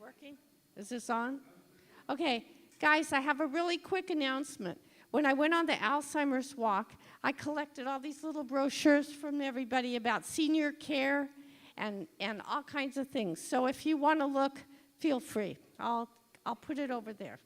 Working? Is this on? Okay, guys, I have a really quick announcement. When I went on the Alzheimer's walk, I collected all these little brochures from everybody about senior care and all kinds of things. So if you want to look, feel free. I'll put it over there.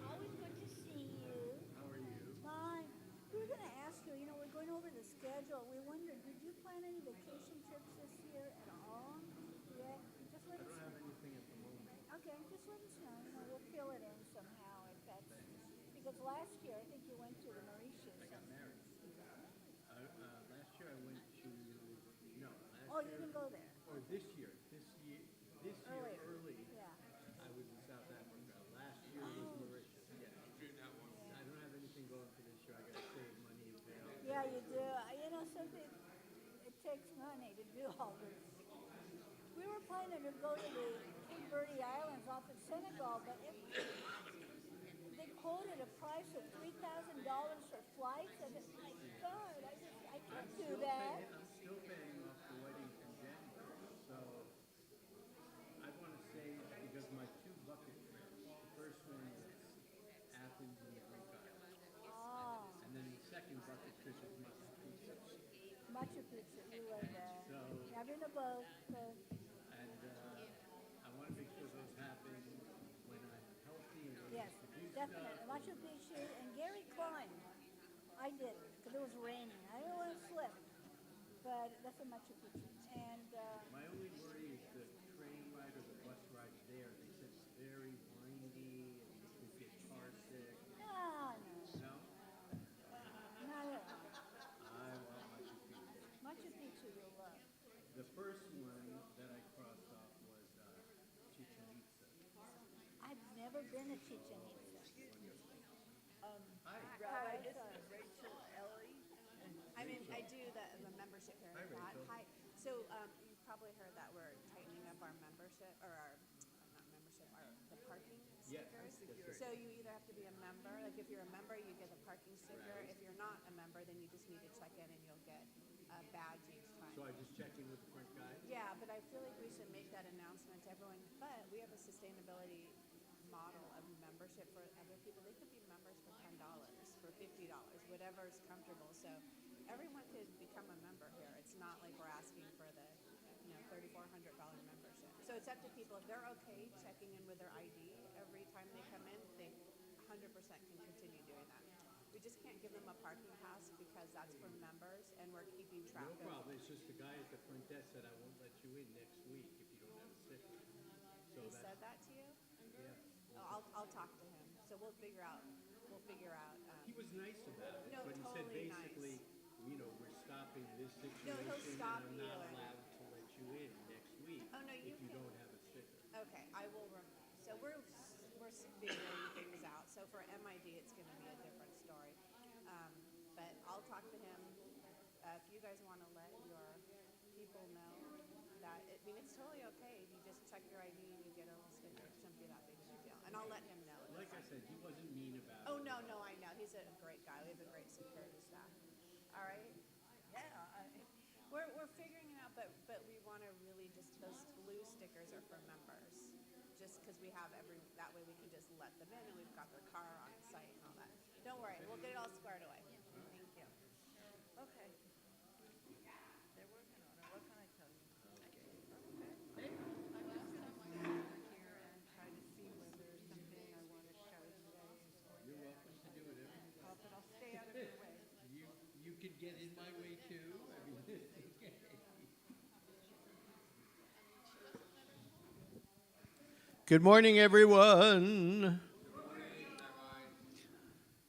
Always good to see you. How are you? Fine. We were going to ask you, we're going over the schedule. We wondered, did you plan any vacation trips this year at all? Yeah, just let I us don't have know. anything at the moment. Okay, just let us know. We'll fill it in somehow if that's because last year I think you went to the Mauritius. I got married. Last year I went to no. Last Oh, you year didn't go there. or this year. This year Earlier. early. Yeah. I was in South Africa. Last year was Mauritius. Yeah. I don't have anything going for this year. I got to save money and bail. Yeah, you do. Something it takes money to do all this. We were planning to go to the Cape Verde Islands off of Senegal, but they quoted a price of $3,000 for flights, and my God, I can't do that. I'm still paying off the wedding from January, so I want to save because my two bucket trips. The first one is Athens and the Greek Islands, Ah, and then the second bucket trip is Machu Picchu. Machu Picchu, we love that. So, Never in a boat, so and I want to make sure those happen when I'm healthy and able yes, to do definitely. stuff. Machu Picchu and Gary climbed. I did it because it was raining. I didn't want to slip, but that's a Machu Picchu. And My only worry is the train ride or the bus ride there. They said it's very windy and you could get car sick. no, No? not at all. I want Machu Picchu. Machu Picchu you'll love. The first one that I crossed off was Chichen Itza. I've never been to Chichen Itza. Hi. Hi, This sorry. is Rachel Ellie. I do the membership here Hi, at Pratt. Rachel. Hi. So you've probably heard that we're tightening up our membership, or our, not membership, the parking Yes, stickers. yes, So you either have to be a member, like if you're a member, you get a parking sticker. Right. If you're not a member, then you just need to check in and you'll get a badge each time. So I just check in with the front guy. Yeah, but I feel like we should make that announcement to everyone. But we have a sustainability model of membership for other people. They could be members for $10, for $50, whatever is comfortable. So everyone could become a member here. It's not like we're asking for the $3,400 membership. So it's up to people. If they're okay checking in with their ID every time they come in, they 100% can continue doing that. We just can't give them a parking pass because that's for members, and we're keeping track No of. problem, it's just the guy at the front desk said I won't let you in next week if you don't have a sticker. So He that's, said that to you? yeah. Oh, I'll talk to him. So we'll figure out. He was nice about it, No, but he said totally basically, nice. you know, we're stopping this No, he'll situation stop and I'm you not and- allowed to let you in next week Oh, no, you if you can- don't have a sticker. Okay, I will. So we're figuring things out. So for MID, it's going to be a different story. But I'll talk to him. If you guys want to let your people know that, I mean, it's totally okay. You just check your ID and you get a little sticker. It shouldn't be that big of a deal. And I'll let him know. Like I said, he wasn't mean about it. Oh, no, I know. He's a great guy. We have a great security staff. All right? Yeah. We're figuring it out, but we want to really just, those blue stickers are for members. Just because we have that way we can just let them in and we've got their car on site and all that. Don't worry, we'll get it all squared away. Thank you. Okay. They're working on it. What can I tell you? Here and try to see whether something I want to show today is going You're welcome to do it. but I'll stay out of your way. You could get in my way too. I mean, okay. Good morning, everyone.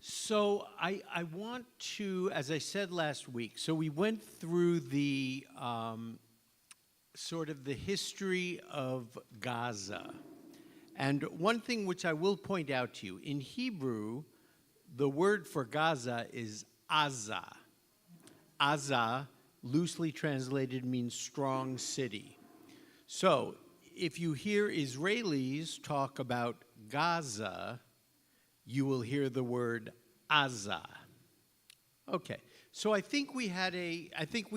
So I want to, as I said last week, so we went through the sort of the history of Gaza. And one thing which I will point out to you, in Hebrew, the word for Gaza is Aza. Aza, loosely translated, means strong city. So if you hear Israelis talk about Gaza, you will hear the word Aza. Okay, so I think we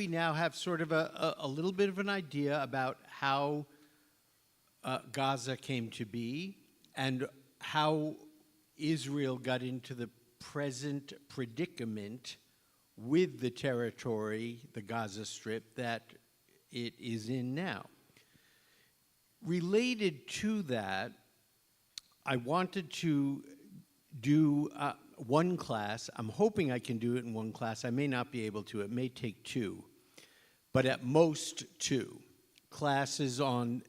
now have sort of a little bit of an idea about how Gaza came to be and how Israel got into the present predicament with the territory, the Gaza Strip, that it is in now. Related to that, I wanted to do one class. I'm hoping I can do it in one class. I may not be able to. It may take two, but at most two classes on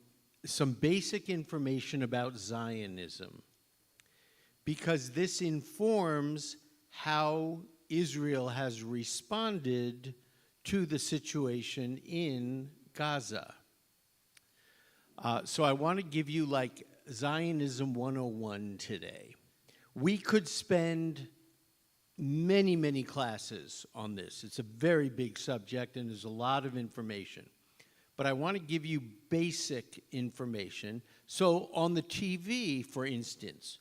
some basic information about Zionism, because this informs how Israel has responded to the situation in Gaza. So I want to give you like Zionism 101 today. We could spend many, many classes on this. It's a very big subject and there's a lot of information. But I want to give you basic information. So on the TV, for instance,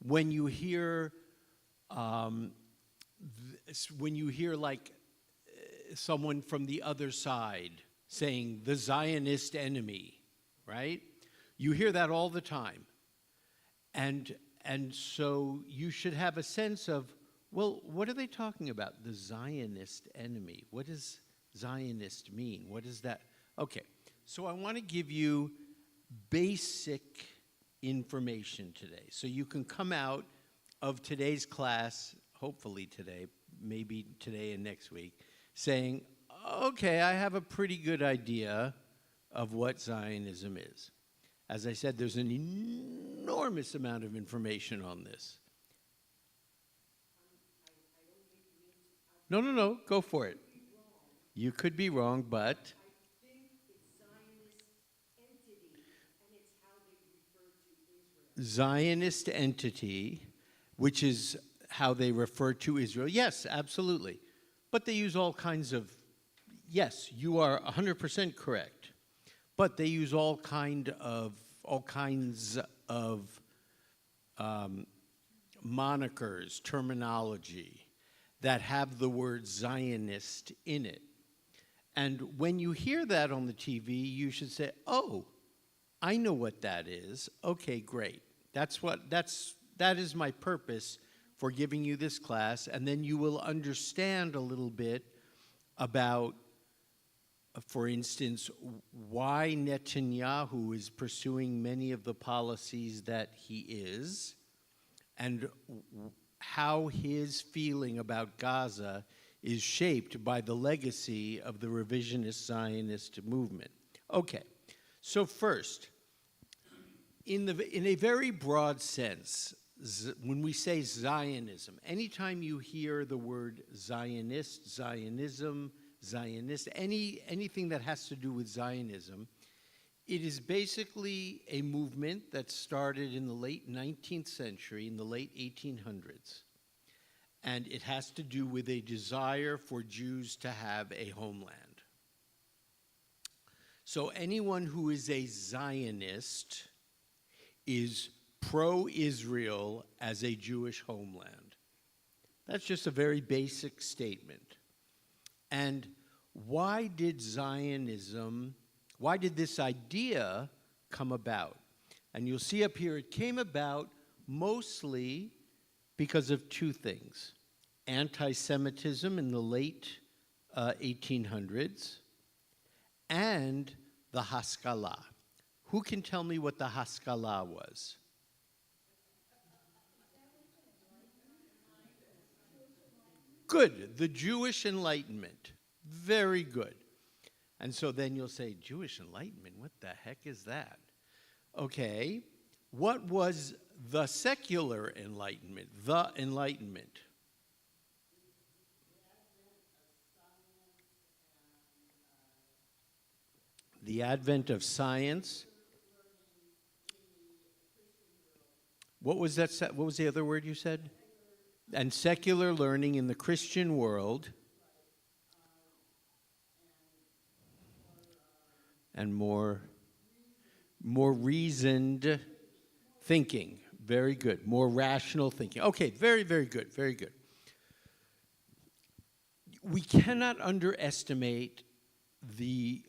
when you hear like someone from the other side saying the Zionist enemy, right? You hear that all the time. And so you should have a sense of, well, what are they talking about? The Zionist enemy. What does Zionist mean? What is that? Okay, so I want to give you basic information today. So you can come out of today's class, hopefully today, maybe today and next week, saying, okay, I have a pretty good idea of what Zionism is. As I said, there's an enormous amount of information on this. No, go for it. You could be wrong, but... I think it's Zionist entity, and it's how they refer to Israel. Zionist entity, which is how they refer to Israel. Yes, absolutely. But they use all kinds of... Yes, you are 100% correct. But they use all kinds of monikers, terminology that have the word Zionist in it. And when you hear that on the TV, you should say, oh, I know what that is. Okay, great. That is my purpose for giving you this class, and then you will understand a little bit about for instance, why Netanyahu is pursuing many of the policies that he is, and how his feeling about Gaza is shaped by the legacy of the revisionist Zionist movement. Okay, so first, in a very broad sense, when we say Zionism, anytime you hear the word Zionist, Zionism, Zionist, anything that has to do with Zionism, it is basically a movement that started in the late 19th century, in the late 1800s. And it has to do with a desire for Jews to have a homeland. So anyone who is a Zionist is pro-Israel as a Jewish homeland. That's just a very basic statement. And why did Zionism, why did this idea come about? And you'll see up here, it came about mostly because of two things. Anti-Semitism in the late 1800s and the Haskalah. Who can tell me what the Haskalah was? Good, the Jewish Enlightenment. Very good. And so then you'll say, Jewish Enlightenment, what the heck is that? Okay, what was the secular Enlightenment, the Enlightenment? The advent of science. What was that? What was the other word you said? And secular learning in the Christian world. And more reasoned thinking. Very good. More rational thinking. Okay, very, very good. Very good. We cannot underestimate the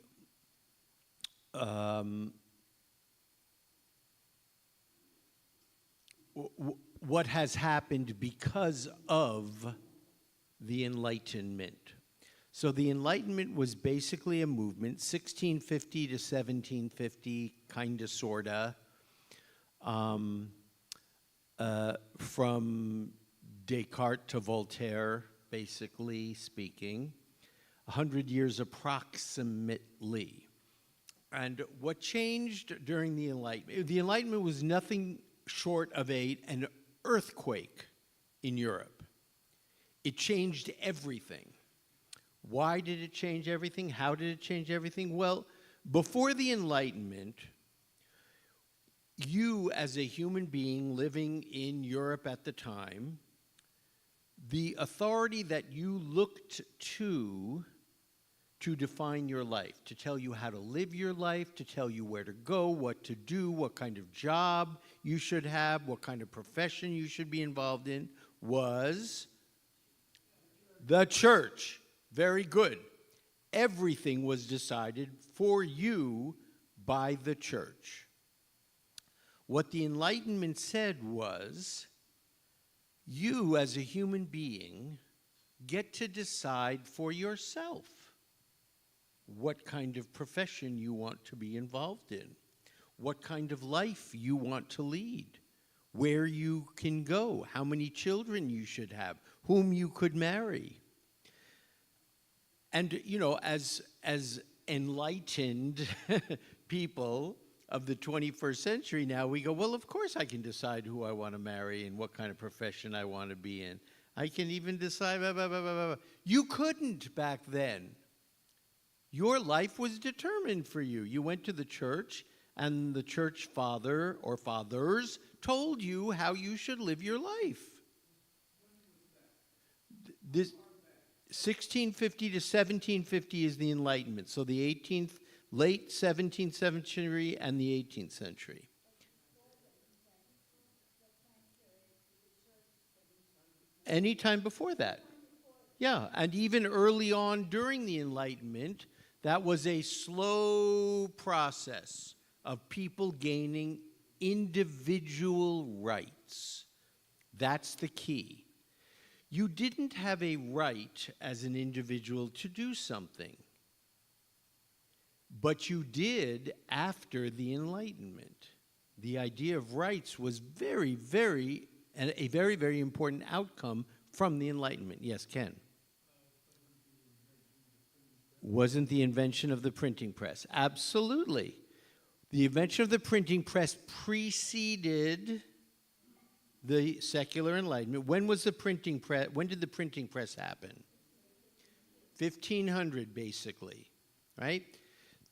what has happened because of the Enlightenment. So the Enlightenment was basically a movement, 1650 to 1750, kind of, sort of, from Descartes to Voltaire, basically speaking, 100 years approximately. And what changed during the Enlightenment was nothing short of an earthquake in Europe. It changed everything. Why did it change everything? How did it change everything? Well, before the Enlightenment, you as a human being living in Europe at the time, the authority that you looked to define your life, to tell you how to live your life, to tell you where to go, what to do, what kind of job you should have, what kind of profession you should be involved in, was the church. Very good. Everything was decided for you by the church. What the Enlightenment said was, you as a human being get to decide for yourself what kind of profession you want to be involved in, what kind of life you want to lead, where you can go, how many children you should have, whom you could marry. And, you know, as enlightened people of the 21st century now, we go, well, of course I can decide who I want to marry and what kind of profession I want to be in. I can even decide, blah, blah, blah, blah, blah. You couldn't back then. Your life was determined for you. You went to the church, and the church father or fathers told you how you should live your life. This 1650 to 1750 is the Enlightenment, so the late 17th century and the 18th century. Any time before that. Yeah, and even early on during the Enlightenment, that was a slow process of people gaining individual rights. That's the key. You didn't have a right as an individual to do something. But you did after the Enlightenment. The idea of rights was a very, very important outcome from the Enlightenment. Yes, Ken? Wasn't the invention of the printing press? Absolutely. The invention of the printing press preceded the secular Enlightenment. When was the printing press? When did the printing press happen? 1500, basically, right?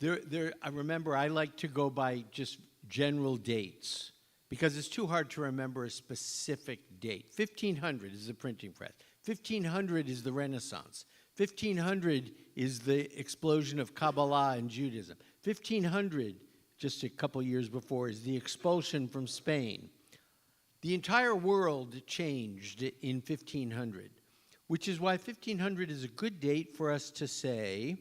I remember I like to go by just general dates because it's too hard to remember a specific date. 1500 is the printing press. 1500 is the Renaissance. 1500 is the explosion of Kabbalah and Judaism. 1500, just a couple years before, is the expulsion from Spain. The entire world changed in 1500, which is why 1500 is a good date for us to say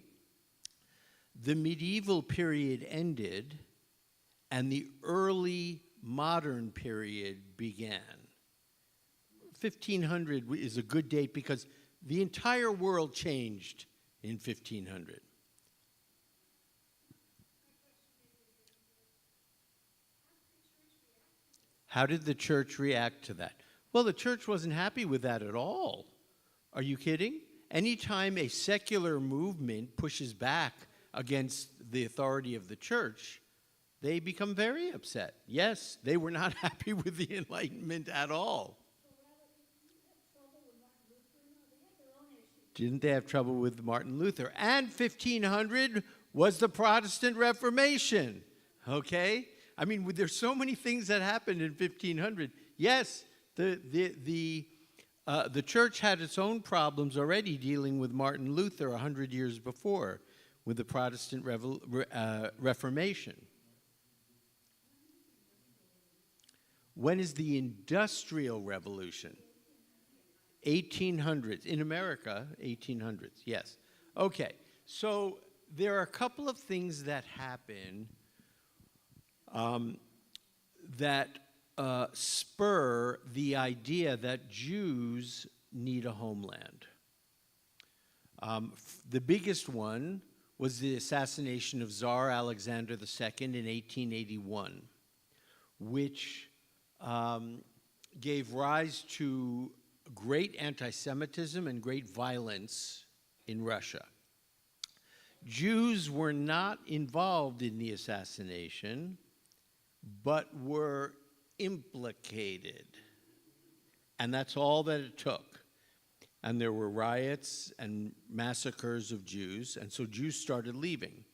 the medieval period ended and the early modern period began. 1500 is a good date because the entire world changed in 1500. How did the church react to that? Well, the church wasn't happy with that at all. Are you kidding? Anytime a secular movement pushes back against the authority of the church, they become very upset. Yes, they were not happy with the Enlightenment at all. Didn't they have trouble with Martin Luther? And 1500 was the Protestant Reformation, okay? I mean, there's so many things that happened in 1500. Yes, the church had its own problems already dealing with Martin Luther 100 years before with the Protestant Reformation. When is the Industrial Revolution? 1800s. In America, 1800s, yes. Okay, so there are a couple of things that happen that spur the idea that Jews need a homeland. The biggest one was the assassination of Tsar Alexander II in 1881, which gave rise to great anti-Semitism and great violence in Russia. Jews were not involved in the assassination, but were implicated. And that's all that it took. And there were riots and massacres of Jews, and so Jews started leaving.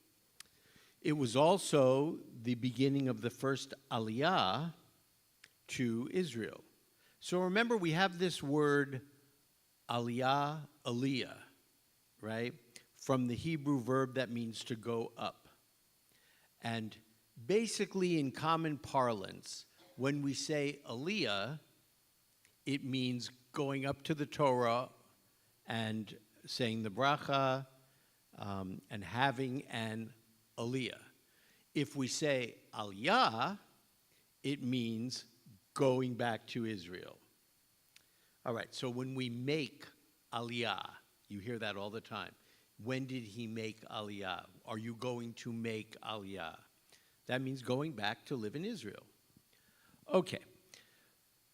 It was also the beginning of the first Aliyah to Israel. So remember, we have this word Aliyah, Aliyah, right? From the Hebrew verb that means to go up. And basically, in common parlance, when we say Aliyah, it means going up to the Torah and saying the bracha and having an Aliyah. If we say Aliyah, it means going back to Israel. All right, so when we make Aliyah, you hear that all the time. When did he make Aliyah? Are you going to make Aliyah? That means going back to live in Israel. Okay,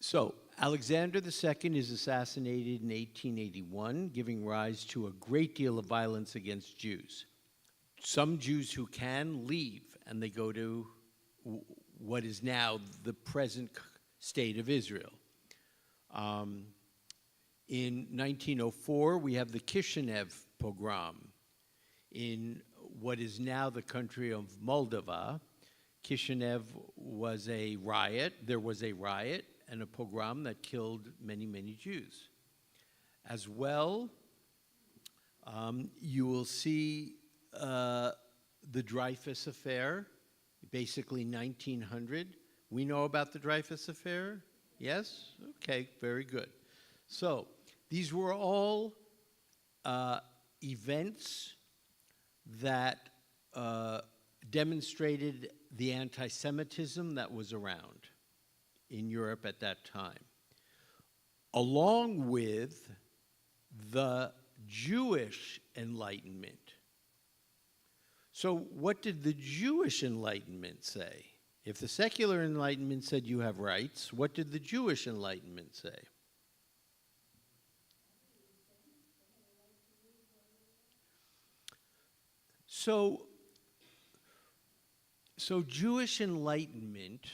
so Alexander II is assassinated in 1881, giving rise to a great deal of violence against Jews. Some Jews who can leave, and they go to what is now the present state of Israel. In 1904, we have the Kishinev pogrom. In what is now the country of Moldova, Kishinev was a riot. There was a riot and a pogrom that killed many, many Jews. As well, you will see the Dreyfus Affair, basically 1900. We know about the Dreyfus Affair? Yes? Okay, very good. So these were all events that demonstrated the anti-Semitism that was around in Europe at that time, along with the Jewish Enlightenment. So, what did the Jewish Enlightenment say? If the secular Enlightenment said you have rights, what did the Jewish Enlightenment say? So Jewish Enlightenment,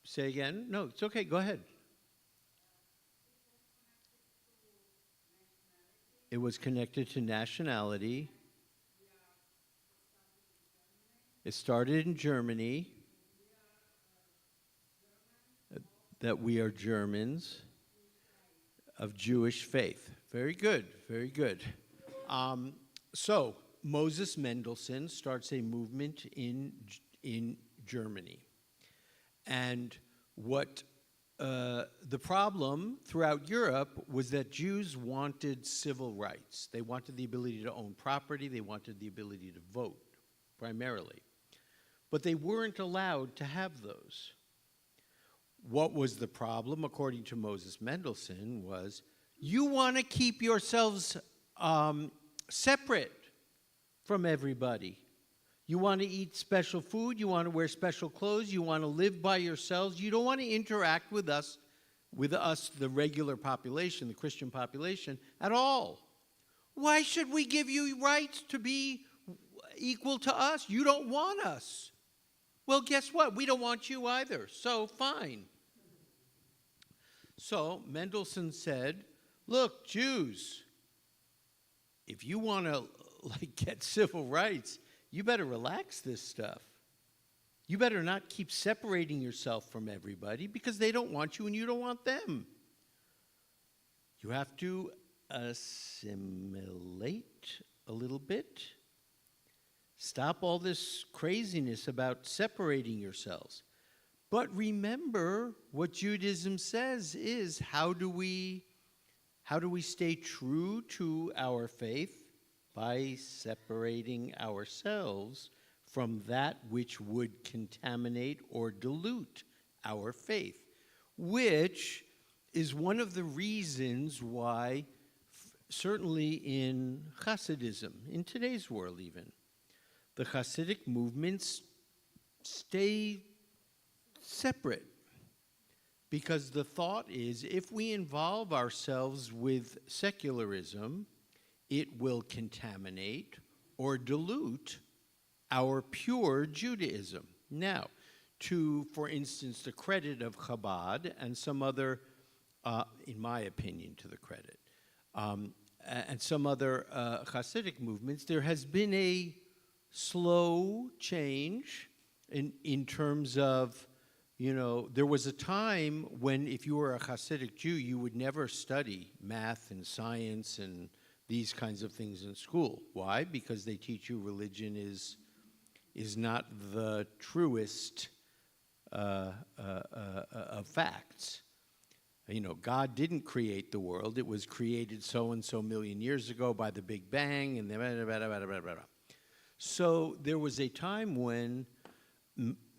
say again? No, it's okay, go ahead. It was connected to nationality. It started in Germany, that we are Germans of Jewish faith. Very good, very good. So Moses Mendelssohn starts a movement in Germany. And what the problem throughout Europe was that Jews wanted civil rights. They wanted the ability to own property. They wanted the ability to vote, primarily. But they weren't allowed to have those. What was the problem, according to Moses Mendelssohn, was you want to keep yourselves separate from everybody. You want to eat special food, you want to wear special clothes, you want to live by yourselves. You don't want to interact with us, the regular population, the Christian population, at all. Why should we give you rights to be equal to us? You don't want us. Well, guess what? We don't want you either, so fine. So Mendelssohn said, look, Jews, if you want to get civil rights, you better relax this stuff. You better not keep separating yourself from everybody because they don't want you and you don't want them. You have to assimilate a little bit. Stop all this craziness about separating yourselves. But remember, what Judaism says is, how do we stay true to our faith? By separating ourselves from that which would contaminate or dilute our faith, which is one of the reasons why, certainly in Hasidism, in today's world even, the Hasidic movements stay separate. Because the thought is, if we involve ourselves with secularism, it will contaminate or dilute our pure Judaism. Now, for instance, the credit of Chabad and some other, in my opinion, to the credit, and some other Hasidic movements, there has been a slow change in terms of, there was a time when if you were a Hasidic Jew, you would never study math and science and these kinds of things in school. Why? Because they teach you religion is not the truest of facts. God didn't create the world. It was created so-and-so million years ago by the Big Bang, and blah, blah, blah, blah, blah. So there was a time when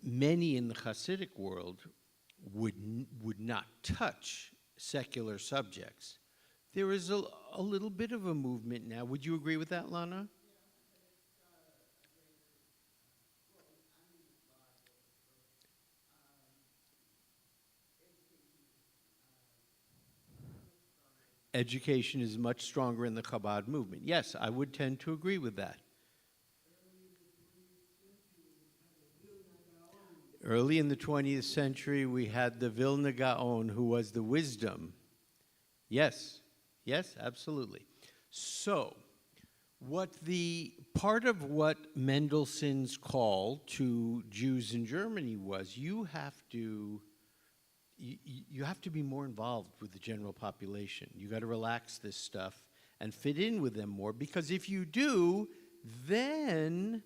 many in the Hasidic world would not touch secular subjects. There is a little bit of a movement now. Would you agree with that, Lana? Education is much stronger in the Chabad movement. Yes, I would tend to agree with that. Early in the 20th century, we had the Vilna Gaon, who was the wisdom. Yes, absolutely. So, part of what Mendelssohn's call to Jews in Germany was, you have to be more involved with the general population. You got to relax this stuff and fit in with them more, because if you do, then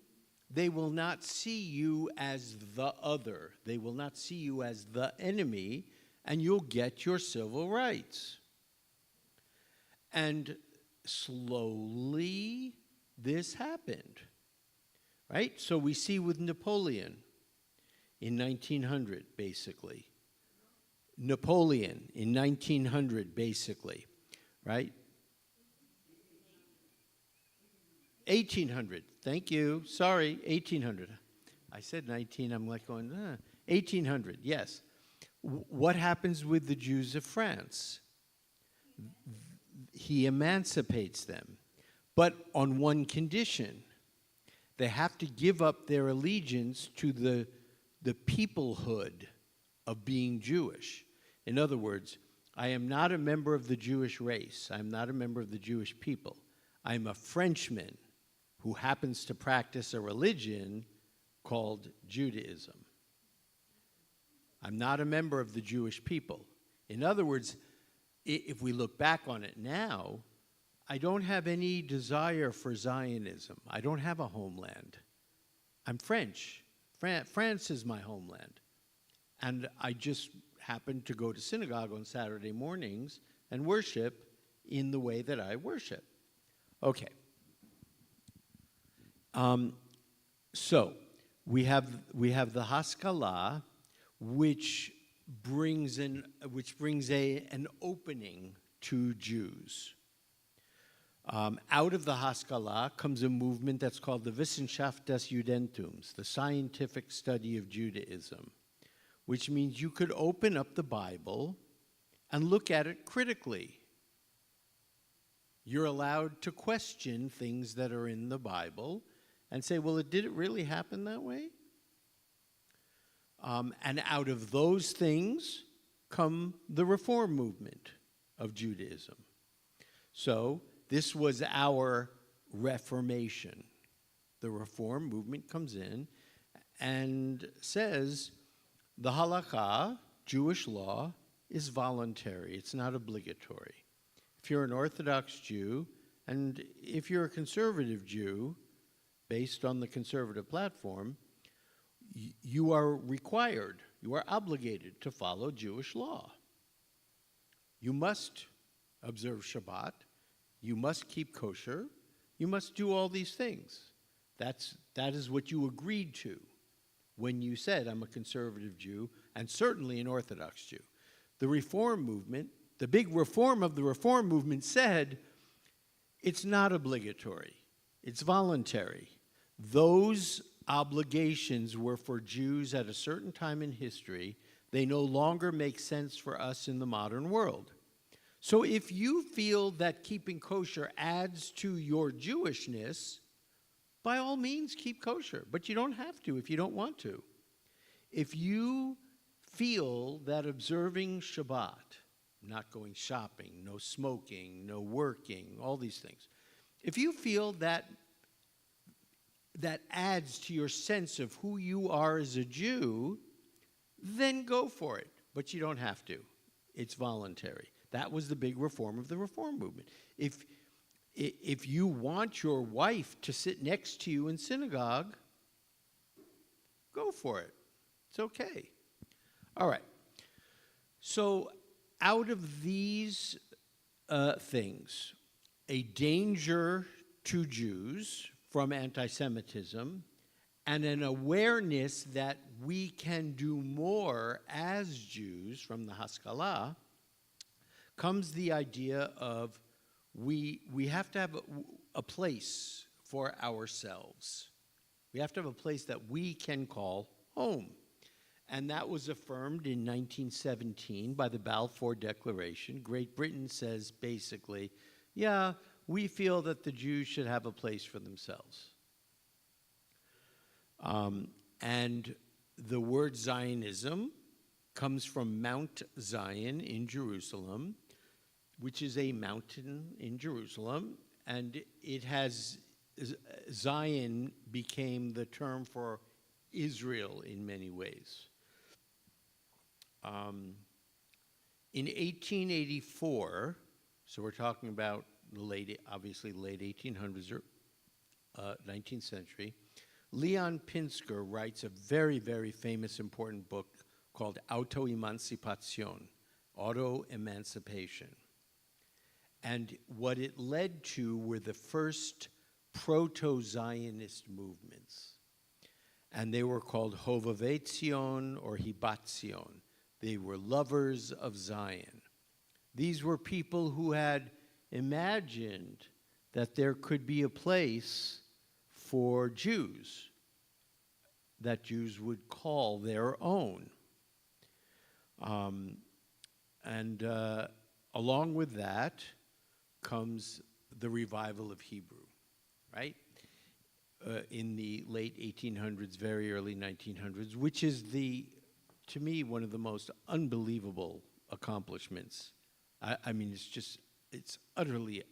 they will not see you as the other. They will not see you as the enemy, and you'll get your civil rights. And slowly, this happened, right? So we see with Napoleon in 1900, basically. Napoleon in 1900, basically, right? 1800. Thank you. Sorry, 1800. I said 19. I'm like going, 1800, yes. What happens with the Jews of France? He emancipates them, but on one condition. They have to give up their allegiance to the peoplehood of being Jewish. In other words, I am not a member of the Jewish race. I'm not a member of the Jewish people. I'm a Frenchman who happens to practice a religion called Judaism. I'm not a member of the Jewish people. In other words, if we look back on it now, I don't have any desire for Zionism. I don't have a homeland. I'm French. France is my homeland. And I just happen to go to synagogue on Saturday mornings and worship in the way that I worship. Okay. So we have the Haskalah, which brings an opening to Jews. Out of the Haskalah comes a movement that's called the Wissenschaft des Judentums, the scientific study of Judaism, which means you could open up the Bible and look at it critically. You're allowed to question things that are in the Bible and say, well, did it really happen that way? And out of those things come the Reform movement of Judaism. So this was our Reformation. The Reform movement comes in and says the halakha, Jewish law, is voluntary. It's not obligatory. If you're an Orthodox Jew, and if you're a conservative Jew, based on the conservative platform, you are required, you are obligated to follow Jewish law. You must observe Shabbat, you must keep kosher, you must do all these things. That is what you agreed to when you said, I'm a conservative Jew, and certainly an Orthodox Jew. The Reform movement, the big reform of the Reform movement said, it's not obligatory, it's voluntary. Those obligations were for Jews at a certain time in history. They no longer make sense for us in the modern world. So if you feel that keeping kosher adds to your Jewishness, by all means keep kosher, but you don't have to if you don't want to. If you feel that observing Shabbat, not going shopping, no smoking, no working, all these things, if you feel that adds to your sense of who you are as a Jew, then go for it. But you don't have to. It's voluntary. That was the big reform of the Reform movement. If you want your wife to sit next to you in synagogue, go for it. It's okay. All right. So out of these things, a danger to Jews from anti-Semitism, and an awareness that we can do more as Jews from the Haskalah, comes the idea of we have to have a place for ourselves. We have to have a place that we can call home. And that was affirmed in 1917 by the Balfour Declaration. Great Britain says basically, yeah, we feel that the Jews should have a place for themselves. And the word Zionism comes from Mount Zion in Jerusalem, which is a mountain in Jerusalem, and Zion became the term for Israel in many ways. In 1884, so we're talking about obviously late 1800s or 19th century, Leon Pinsker writes a very, very famous, important book called Auto-Emancipation, Auto-Emancipation. And what it led to were the first proto-Zionist movements. And they were called Hovevei Zion or Hibat Zion. They were lovers of Zion. These were people who had imagined that there could be a place for Jews that Jews would call their own. And along with that comes the revival of Hebrew, right? In the late 1800s, very early 1900s, which is to me, one of the most unbelievable accomplishments. I mean, it's utterly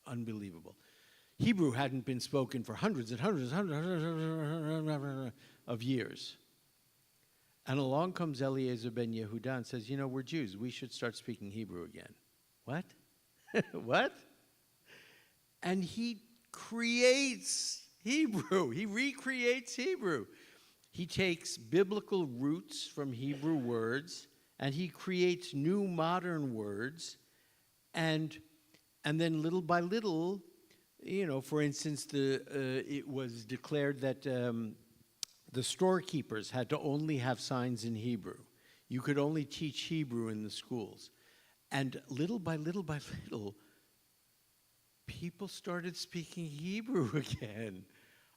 unbelievable. Hebrew hadn't been spoken for hundreds and hundreds of years. And along comes Eliezer ben Yehuda and says, we're Jews. We should start speaking Hebrew again. What? What? And he creates Hebrew. He recreates Hebrew. He takes biblical roots from Hebrew words, and he creates new modern words. And then little by little, for instance, it was declared that the storekeepers had to only have signs in Hebrew. You could only teach Hebrew in the schools. And little by little by little, people started speaking Hebrew again.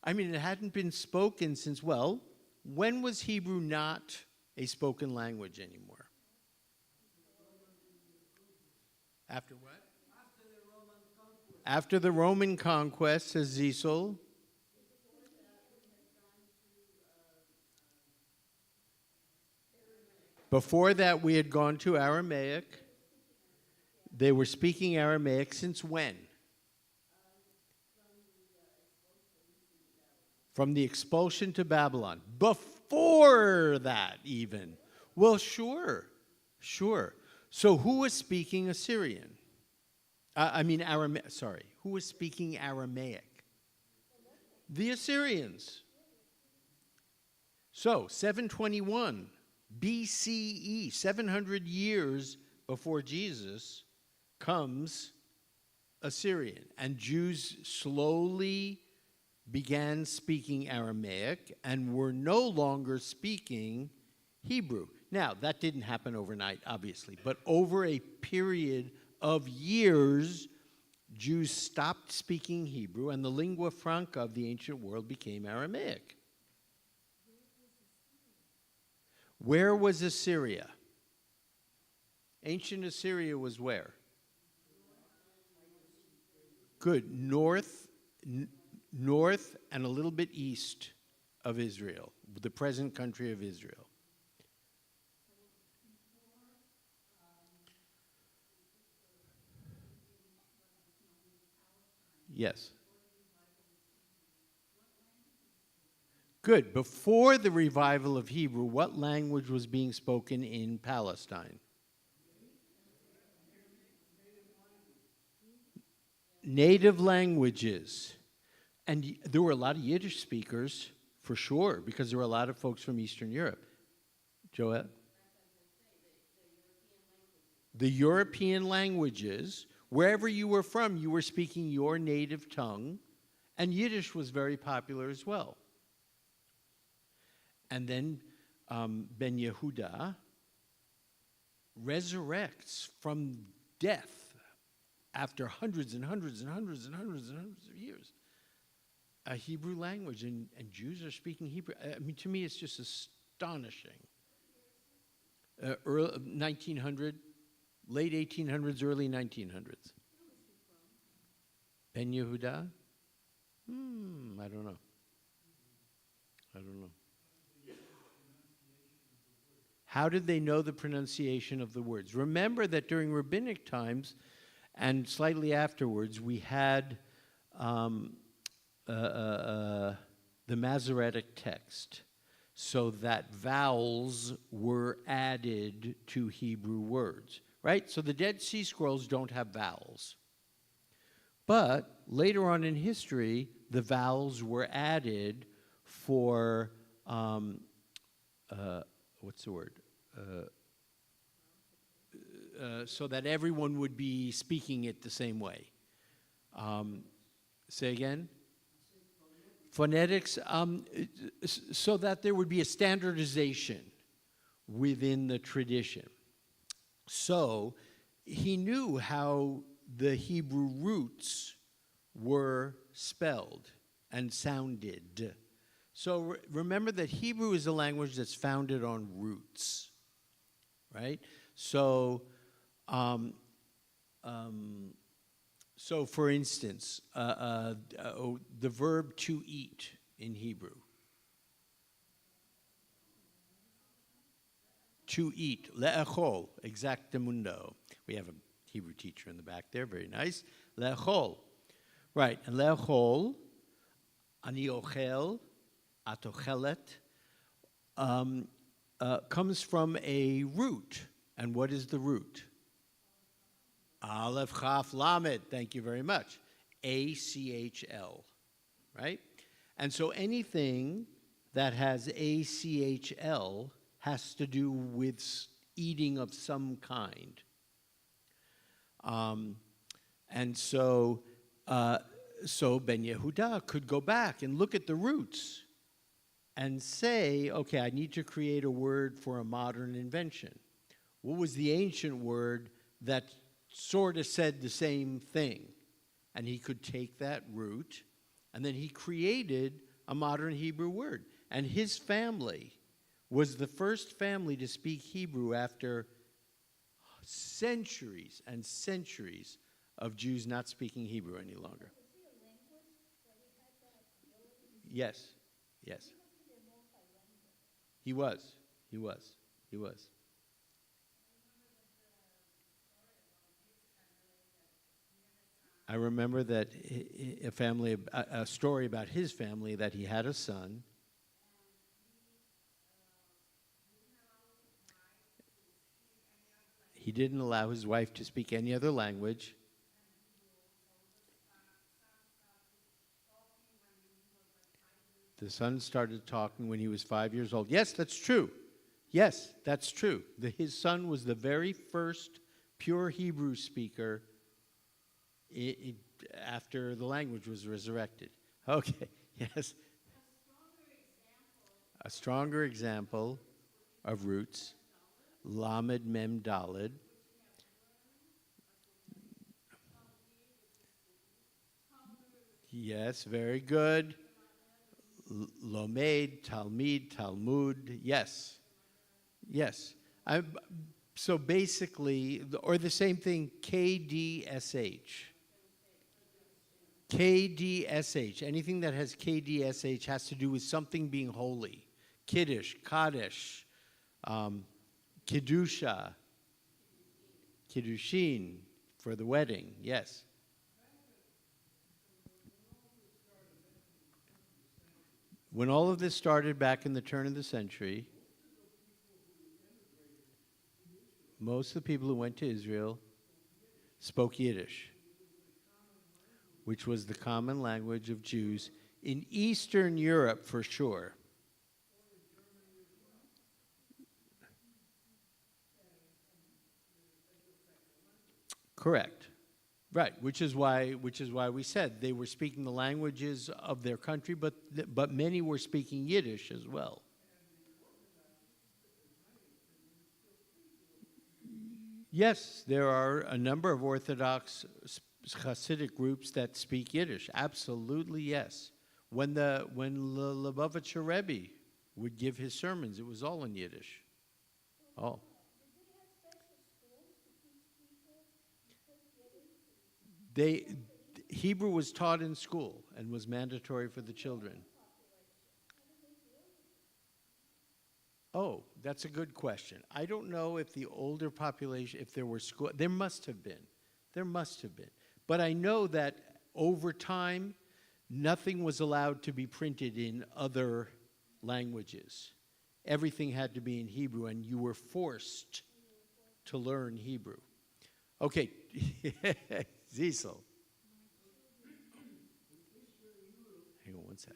I mean, it hadn't been spoken since, when was Hebrew not a spoken language anymore? After what? After the Roman conquest, says Ziesel. Before that, we had gone to Aramaic. They were speaking Aramaic since when? From the expulsion to Babylon. Before that, even. Well, sure. So who was speaking Assyrian? Aramaic. Sorry. Who was speaking Aramaic? The Assyrians. So, 721 BCE, 700 years before Jesus, comes Assyrian. And Jews slowly began speaking Aramaic and were no longer speaking Hebrew. Now, that didn't happen overnight, obviously, but over a period of years, Jews stopped speaking Hebrew, and the lingua franca of the ancient world became Aramaic. Where was Assyria? Ancient Assyria was where? Good. North and a little bit east of Israel, the present country of Israel. Yes. Good. Before the revival of Hebrew, what language was being spoken in Palestine? Native languages. And there were a lot of Yiddish speakers, for sure, because there were a lot of folks from Eastern Europe. Joel? The European languages, wherever you were from, you were speaking your native tongue, and Yiddish was very popular as well. And then Ben Yehuda resurrects from death after hundreds and hundreds and hundreds and hundreds and hundreds of years a Hebrew language, and Jews are speaking Hebrew. I mean, to me, it's just astonishing. Early 1900, late 1800s, early 1900s. Ben Yehuda? I don't know. How did they know the pronunciation of the words? Remember that during rabbinic times and slightly afterwards, we had the Masoretic text, so that vowels were added to Hebrew words, right? So the Dead Sea Scrolls don't have vowels. But later on in history, the vowels were added for, what's the word? So that everyone would be speaking it the same way. Say again? Phonetics, so that there would be a standardization within the tradition. So he knew how the Hebrew roots were spelled. and sounded. So remember that Hebrew is a language that's founded on roots, right? So, so for instance, the verb to eat in Hebrew. To eat, le'echol, exactamundo. We have a Hebrew teacher in the back there, very nice. Le'echol, right, and le'echol, ani ochel, atochelet, comes from a root. And what is the root? Aleph, Chaf, Lamed, thank you very much. ACHL, right? And so anything that has ACHL has to do with eating of some kind. And so Ben Yehuda could go back and look at the roots and say, okay, I need to create a word for a modern invention. What was the ancient word that sort of said the same thing? And he could take that root, and then he created a modern Hebrew word. And his family was the first family to speak Hebrew after centuries and centuries of Jews not speaking Hebrew any longer. Yes, yes. He was. I remember that a story about his family, that he had a son. He didn't allow his wife to speak any other language. The son started talking when he was 5 years old. Yes, that's true. Yes, that's true. His son was the very first pure Hebrew speaker after the language was resurrected. Okay, yes. A stronger example of roots. Lamed Mem Daled. Yes, very good. Lomed, Talmid, Talmud. Yes. So basically, or the same thing, KDSH. KDSH. Anything that has KDSH has to do with something being holy. Kiddush, Kaddish, Kiddusha, Kiddushin for the wedding, yes. When all of this started back in the turn of the century, most of the people who went to Israel spoke Yiddish, which was the common language of Jews in Eastern Europe for sure. Correct. Right, which is why we said they were speaking the languages of their country, but many were speaking Yiddish as well. Yes, there are a number of Orthodox Hasidic groups that speak Yiddish. Absolutely, yes. When the Lubavitcher Rebbe would give his sermons, it was all in Yiddish. Oh. Hebrew was taught in school and was mandatory for the children. Oh, that's a good question. I don't know if the older population, if there were school, there must have been. But I know that over time, nothing was allowed to be printed in other languages. Everything had to be in Hebrew, and you were forced to learn Hebrew. Okay, Zisel. Hang on one sec.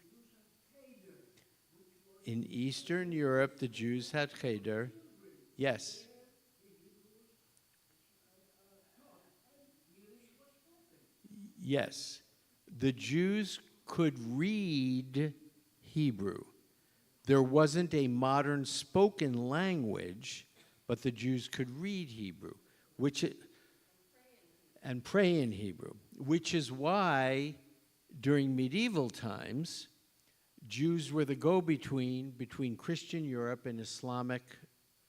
In Eastern Europe, the Jews had cheder. Yes. Yes. The Jews could read Hebrew. There wasn't a modern spoken language, but the Jews could read Hebrew, and pray in Hebrew, which is why during medieval times, Jews were the go-between between Christian Europe and Islamic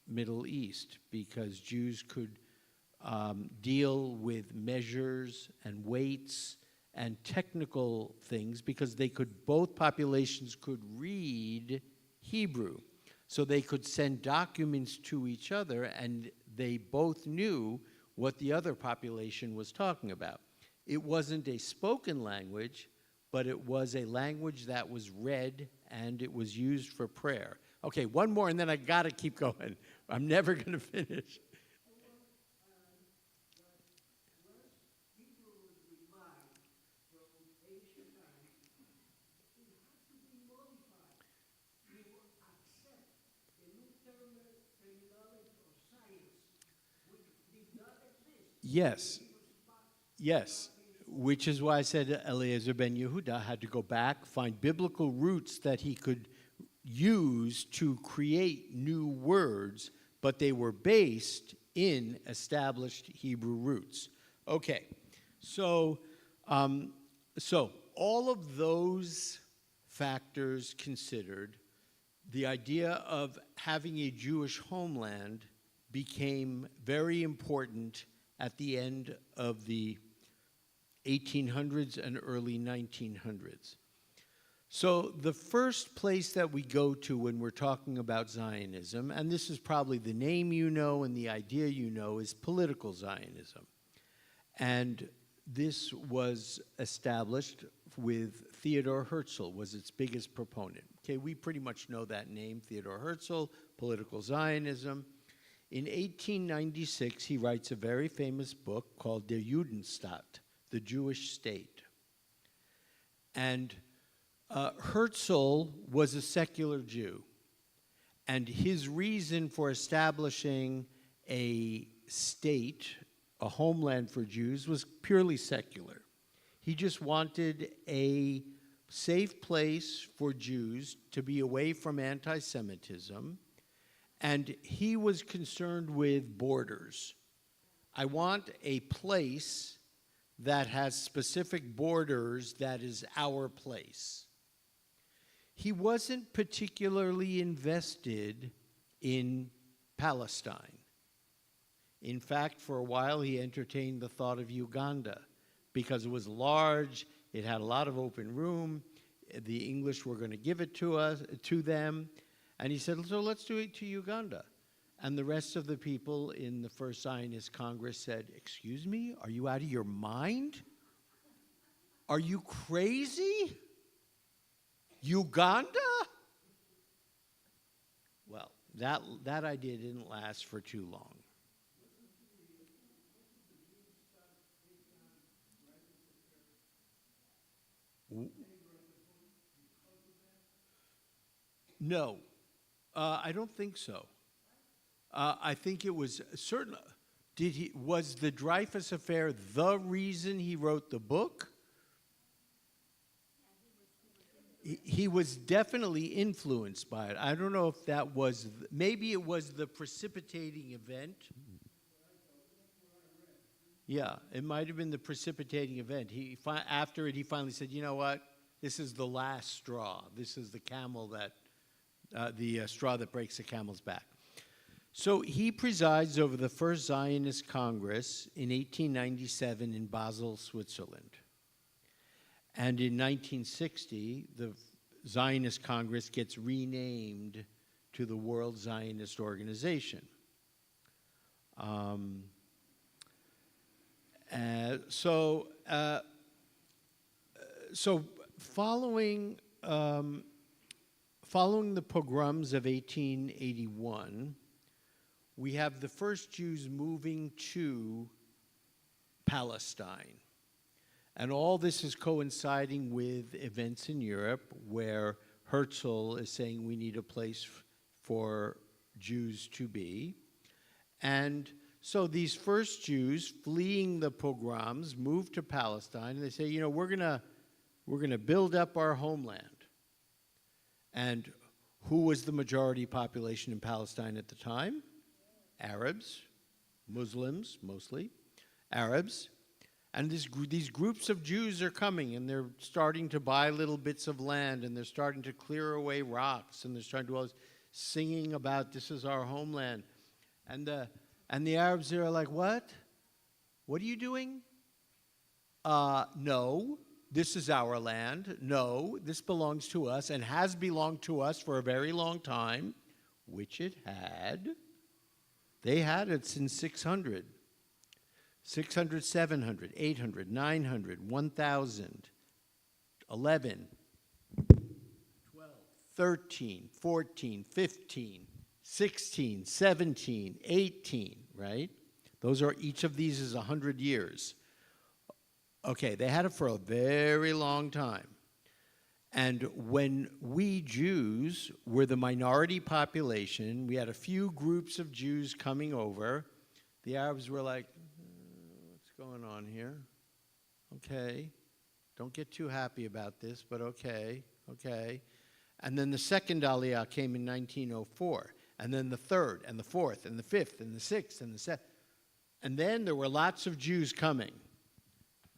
Middle East, because Jews could deal with measures and weights and technical things, because both populations could read Hebrew. So they could send documents to each other, and they both knew what the other population was talking about. It wasn't a spoken language, but it was a language that was read, and it was used for prayer. Okay, one more, and then I gotta keep going. I'm never gonna finish. Yes, yes, which is why I said Eliezer ben Yehuda had to go back, find biblical roots that he could use to create new words, but they were based in established Hebrew roots. Okay, so all of those factors considered, the idea of having a Jewish homeland became very important at the end of the 1800s and early 1900s. So the first place that we go to when we're talking about Zionism, and this is probably the name you know and the idea you know, is political Zionism. And this was established with Theodor Herzl, was its biggest proponent. Okay, we pretty much know that name, Theodor Herzl, political Zionism. In 1896, he writes a very famous book called Der Judenstaat, the Jewish state. And Herzl was a secular Jew, and his reason for establishing a state, a homeland for Jews, was purely secular. He just wanted a safe place for Jews to be away from anti-Semitism, and he was concerned with borders. I want a place that has specific borders that is our place. He wasn't particularly invested in Palestine. In fact, for a while, he entertained the thought of Uganda because it was large, it had a lot of open room, the English were going to give it to them, and he said, so let's do it to Uganda. And the rest of the people in the First Zionist Congress said, excuse me, are you out of your mind? Are you crazy? Uganda? Well, that idea didn't last for too long. No, I don't think so. I think it was certain. Was the Dreyfus Affair the reason he wrote the book? He was definitely influenced by it. I don't know if that was, maybe it was the precipitating event. Yeah, it might have been the precipitating event. After it, he finally said, you know what? This is the last straw. This is the camel that, the straw that breaks the camel's back. So he presides over the first Zionist Congress in 1897 in Basel, Switzerland. And in 1960, the Zionist Congress gets renamed to the World Zionist Organization. So following the pogroms of 1881, we have the first Jews moving to Palestine. And all this is coinciding with events in Europe where Herzl is saying we need a place for Jews to be. And so these first Jews fleeing the pogroms move to Palestine, and they say, you know, we're gonna build up our homeland. And who was the majority population in Palestine at the time? Arabs, Muslims mostly, Arabs. And these groups of Jews are coming, and they're starting to buy little bits of land, and they're starting to clear away rocks, and they're starting to do all this, singing about this is our homeland. And the Arabs are like, what? What are you doing? No, this is our land. No, this belongs to us and has belonged to us for a very long time, which it had. They had it since 600. 600, 700, 800, 900, 1,000, 11, 12, 13, 14, 15, 16, 17, 18, right? Those are, each of these is 100 years. Okay, they had it for a very long time. And when we Jews were the minority population, we had a few groups of Jews coming over, the Arabs were like, what's going on here? Okay, don't get too happy about this, but okay. And then the second Aliyah came in 1904, and then the third, and the fourth, and the fifth, and the sixth, and the seventh. And then there were lots of Jews coming.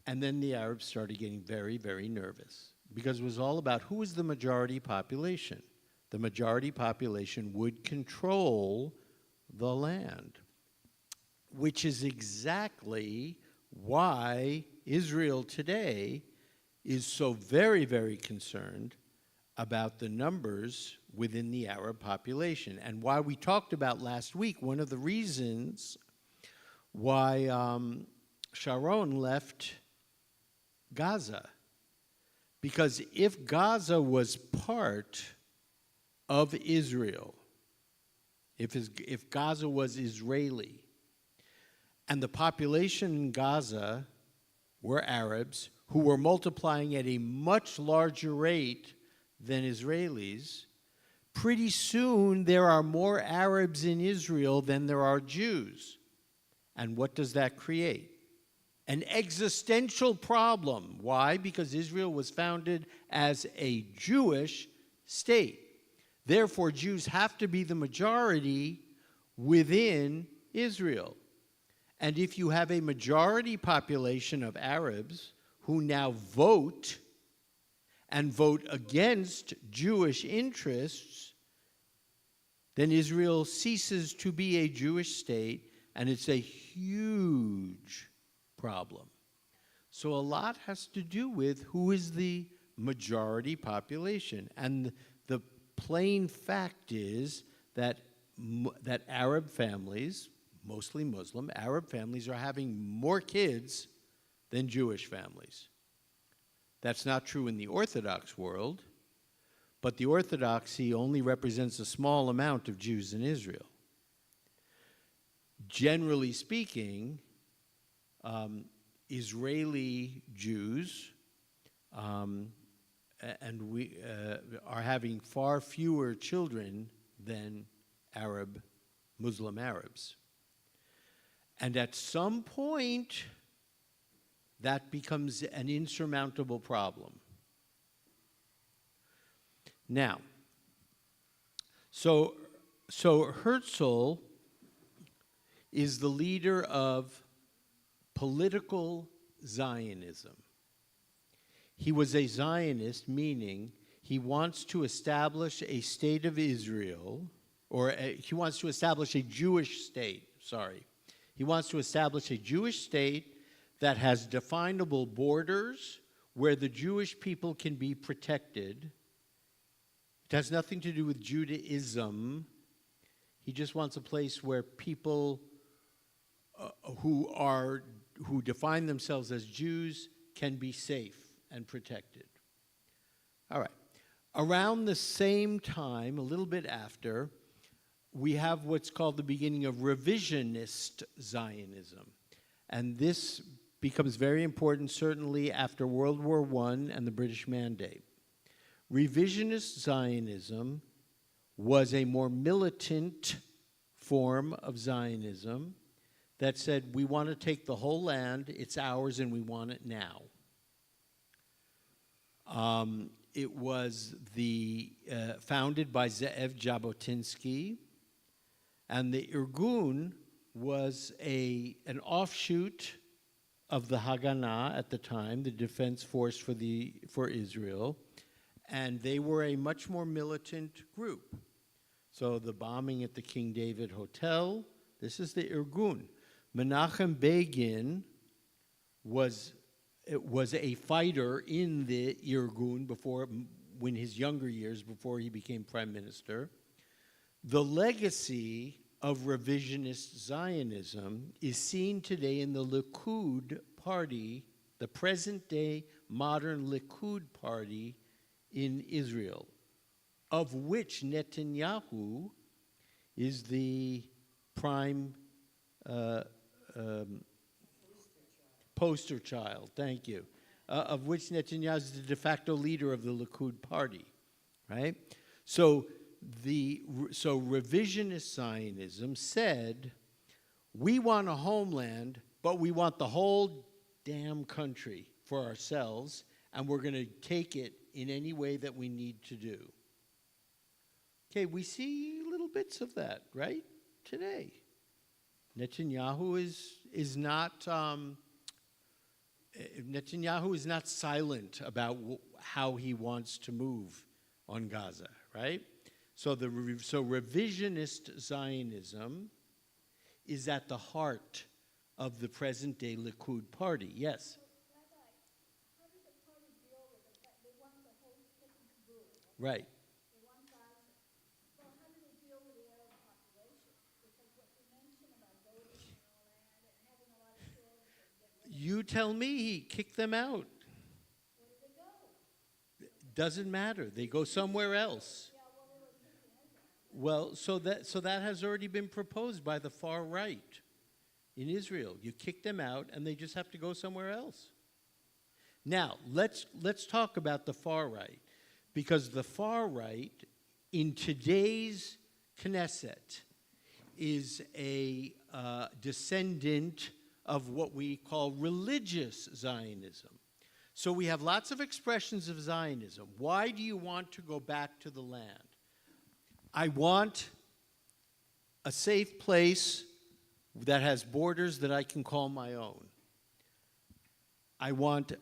And then the Arabs started getting very, very nervous, because it was all about who was the majority population. The majority population would control the land, which is exactly why Israel today is so very, very concerned about the numbers within the Arab population. And why we talked about last week, one of the reasons why Sharon left Gaza. Because if Gaza was part of Israel, if Gaza was Israeli, and the population in Gaza were Arabs who were multiplying at a much larger rate than Israelis, pretty soon there are more Arabs in Israel than there are Jews. And what does that create? An existential problem. Why? Because Israel was founded as a Jewish state. Therefore, Jews have to be the majority within Israel. And if you have a majority population of Arabs who now vote and vote against Jewish interests, then Israel ceases to be a Jewish state, and it's a huge problem. So a lot has to do with who is the majority population. And the plain fact is that that Arab families, mostly Muslim, Arab families are having more kids than Jewish families. That's not true in the Orthodox world, but the Orthodoxy only represents a small amount of Jews in Israel. Generally speaking, Israeli Jews and we are having far fewer children than Muslim Arabs. And at some point, that becomes an insurmountable problem. Now, so Herzl is the leader of political Zionism. He was a Zionist, meaning he wants to establish a state of Israel, he wants to establish a Jewish state, He wants to establish a Jewish state that has definable borders where the Jewish people can be protected. It has nothing to do with Judaism. He just wants a place where people who define themselves as Jews can be safe and protected. All right. Around the same time, a little bit after, we have what's called the beginning of revisionist Zionism. And this becomes very important, certainly after World War I and the British Mandate. Revisionist Zionism was a more militant form of Zionism that said, we want to take the whole land, it's ours, and we want it now. It was founded by Ze'ev Jabotinsky, and the Irgun was an offshoot of the Haganah at the time, the defense force for Israel, and they were a much more militant group. So the bombing at the King David Hotel, this is the Irgun. Menachem Begin was a fighter in the Irgun when his younger years, before he became prime minister. The legacy of revisionist Zionism is seen today in the Likud party, the present-day modern Likud party in Israel, of which Netanyahu is the prime poster child, thank you, of which Netanyahu is the de facto leader of the Likud party, right? So revisionist Zionism said, we want a homeland, but we want the whole damn country for ourselves, and we're going to take it in any way that we need to do. Okay, we see little bits of that, right, today. Netanyahu is not silent about how he wants to move on Gaza, right? So revisionist Zionism is at the heart of the present-day Likud party. Yes? Rabbi, how does the party deal with the fact they want the whole kit and caboodle? Right. They want Gaza. Well, how do they deal with the Arab population? Because what you mentioned about voting and all that and having a lot of children and getting rid of You tell me he kicked them out. where do they go? Doesn't matter. They go somewhere else. Yeah, well, they were kicking Israel. Well, so that has already been proposed by the far right in Israel. You kick them out, and they just have to go somewhere else. Now, let's talk about the far right, because the far right in today's Knesset is a descendant of what we call religious Zionism. So we have lots of expressions of Zionism. Why do you want to go back to the land? I want a safe place that has borders that I can call my own. I want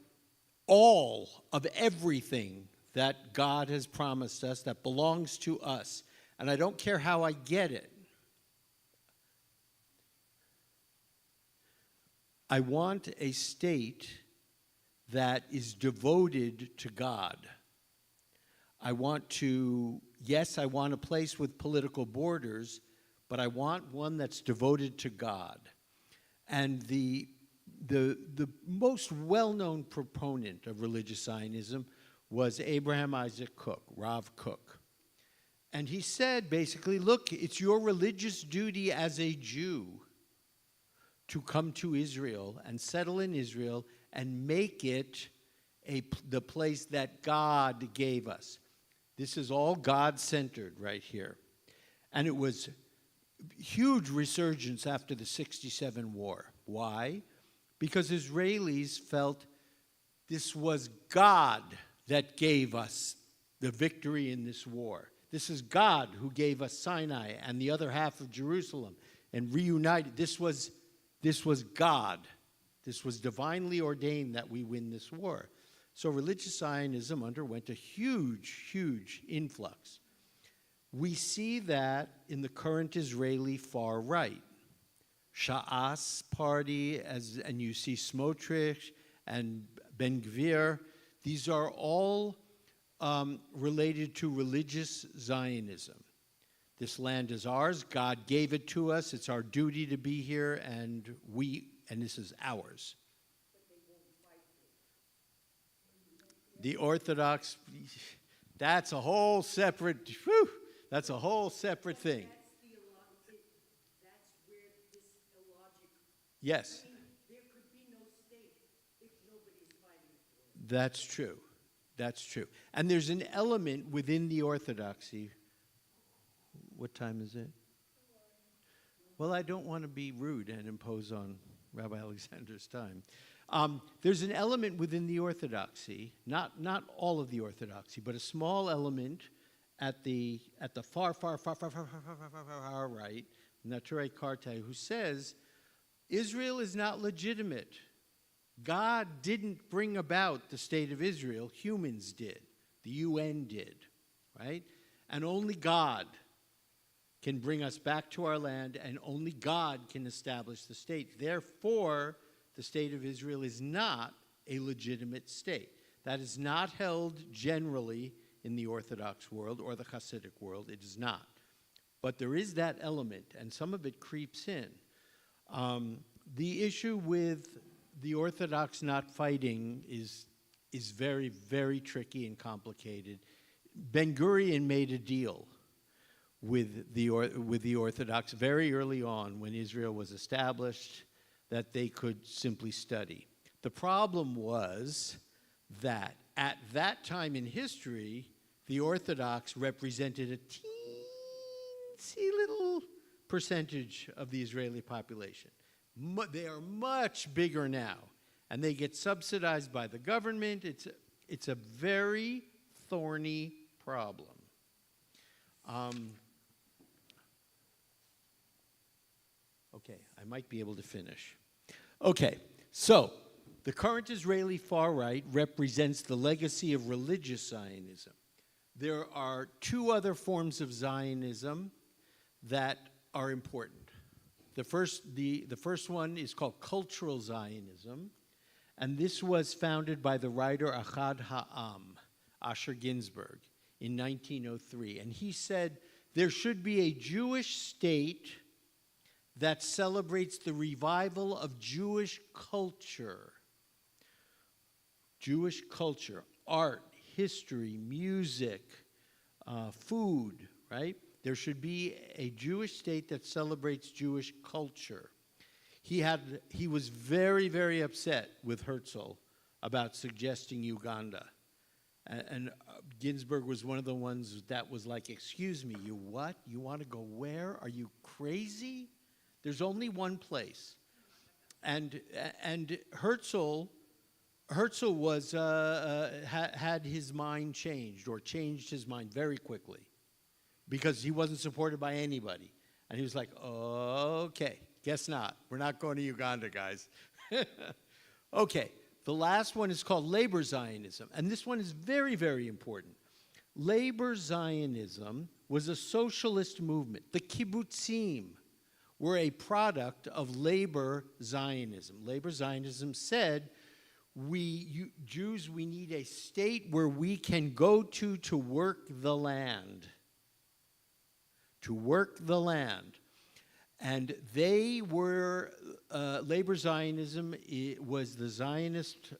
all of everything that God has promised us that belongs to us. And I don't care how I get it. I want a state that is devoted to God. I want a place with political borders, but I want one that's devoted to God. And the most well-known proponent of religious Zionism was Abraham Isaac Kook, Rav Kook. And he said, basically, look, it's your religious duty as a Jew to come to Israel and settle in Israel and make it the place that God gave us. This is all God-centered right here. And it was huge resurgence after the 67 war. Why? Because Israelis felt this was God that gave us the victory in this war. This is God who gave us Sinai and the other half of Jerusalem and reunited. This was God. This was divinely ordained that we win this war. So religious Zionism underwent a huge, huge influx. We see that in the current Israeli far right. Sha'as party, and you see Smotrich and Ben Gvir. These are all related to religious Zionism. This land is ours. God gave it to us. It's our duty to be here, and this is ours. The Orthodox, that's a whole separate, that's a whole separate thing. That's where this illogic. Yes, I mean, there could be no state if nobody's fighting for it. that's true. That's true. And there's an element within the Orthodoxy. What time is it? Well, I don't want to be rude and impose on Rabbi Alexander's time. There's an element within the Orthodoxy, not all of the Orthodoxy, but a small element at the far right, Naturei Karte, who says Israel is not legitimate God didn't bring about the state of Israel, humans did. The UN did, right? And only God can bring us back to our land, and only God can establish the state. Therefore, the state of Israel is not a legitimate state. That is not held generally in the Orthodox world or the Hasidic world. It is not. But there is that element, and some of it creeps in. The issue with the Orthodox not fighting is very, very tricky and complicated. Ben-Gurion made a deal with the Orthodox very early on when Israel was established that they could simply study. The problem was that at that time in history, the Orthodox represented a teensy little percentage of the Israeli population. They are much bigger now, and they get subsidized by the government. It's a very thorny problem. Okay, I might be able to finish. Okay, so the current Israeli far right represents the legacy of religious Zionism. There are two other forms of Zionism that are important. The first one is called cultural Zionism, and this was founded by the writer Achad Ha'am, Asher Ginsburg, in 1903. And he said there should be a Jewish state that celebrates the revival of Jewish culture. Jewish culture, art, history, music, food, right? There should be a Jewish state that celebrates Jewish culture. He was very, very upset with Herzl about suggesting Uganda. And Ginsburg was one of the ones that was like, excuse me, you what? You want to go where? Are you crazy? There's only one place. And Herzl was had his mind changed, or changed his mind very quickly, because he wasn't supported by anybody. And he was like, okay, guess not. We're not going to Uganda, guys. Okay, the last one is called labor Zionism. And this one is very, very important. Labor Zionism was a socialist movement. The kibbutzim were a product of labor Zionism. Labor Zionism said, Jews, we need a state where we can go to work the land. To work the land. And they were, labor Zionism was the Zionist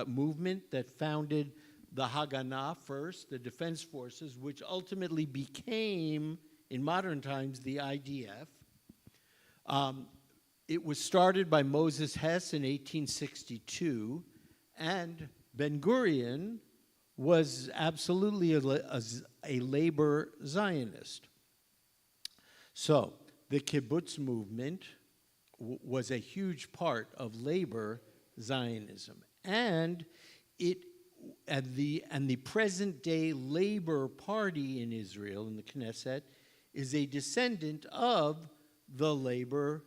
movement that founded the Haganah first, the defense forces, which ultimately became, in modern times, the IDF. It was started by Moses Hess in 1862, and Ben-Gurion was absolutely a labor Zionist. So the kibbutz movement was a huge part of labor Zionism, and the present-day Labor Party in Israel, in the Knesset, is a descendant of the labor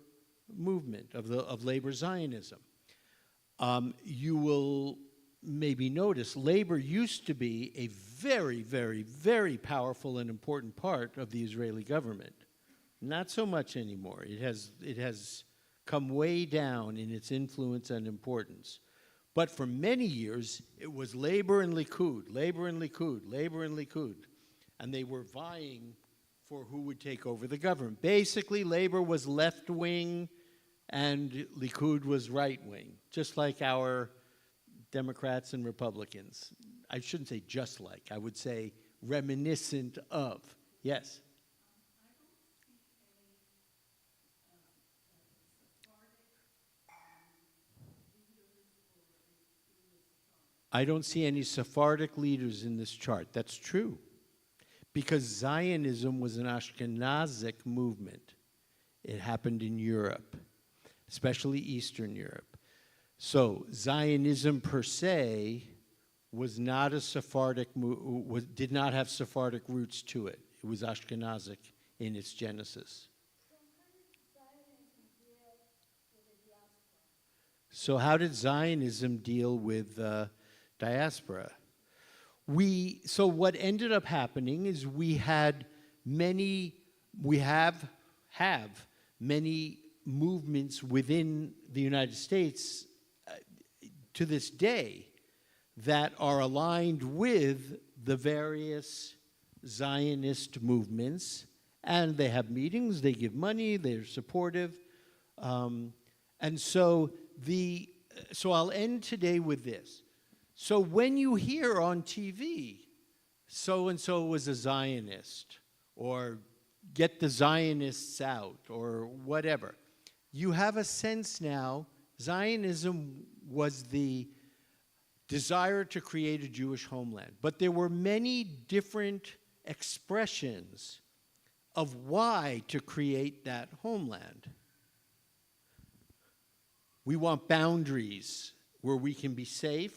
movement, of labor Zionism. You will maybe notice labor used to be a very, very, very powerful and important part of the Israeli government. Not so much anymore. It has come way down in its influence and importance. But for many years, it was Labor and Likud, Labor and Likud, Labor and Likud. And they were vying for who would take over the government. Basically, Labor was left-wing and Likud was right-wing, just like our Democrats and Republicans. I shouldn't say just like, I would say reminiscent of. Yes? I don't see any Sephardic leaders in this chart. That's true. Because Zionism was an Ashkenazic movement. It happened in Europe, especially Eastern Europe. So Zionism per se was not a Sephardic, did not have Sephardic roots to it. It was Ashkenazic in its genesis. So how does Zionism deal with the diaspora? So how did Zionism deal with diaspora? So what ended up happening is we have many movements within the United States to this day that are aligned with the various Zionist movements, and they have meetings, they give money, they're supportive. And so I'll end today with this. So when you hear on TV, so-and-so was a Zionist, or get the Zionists out, or whatever, you have a sense now, Zionism was the desire to create a Jewish homeland. But there were many different expressions of why to create that homeland. We want boundaries where we can be safe.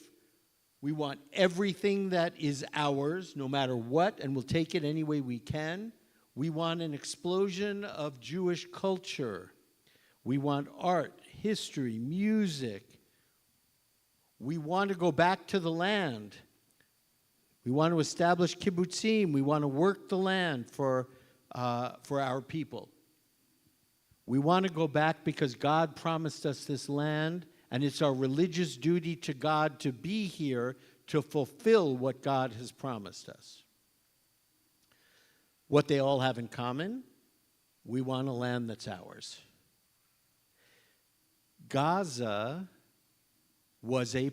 We want everything that is ours, no matter what, and we'll take it any way we can. We want an explosion of Jewish culture. We want art, history, music. We want to go back to the land. We want to establish kibbutzim. We want to work the land for our people. We want to go back because God promised us this land, and it's our religious duty to God to be here to fulfill what God has promised us. What they all have in common, we want a land that's ours. Gaza is a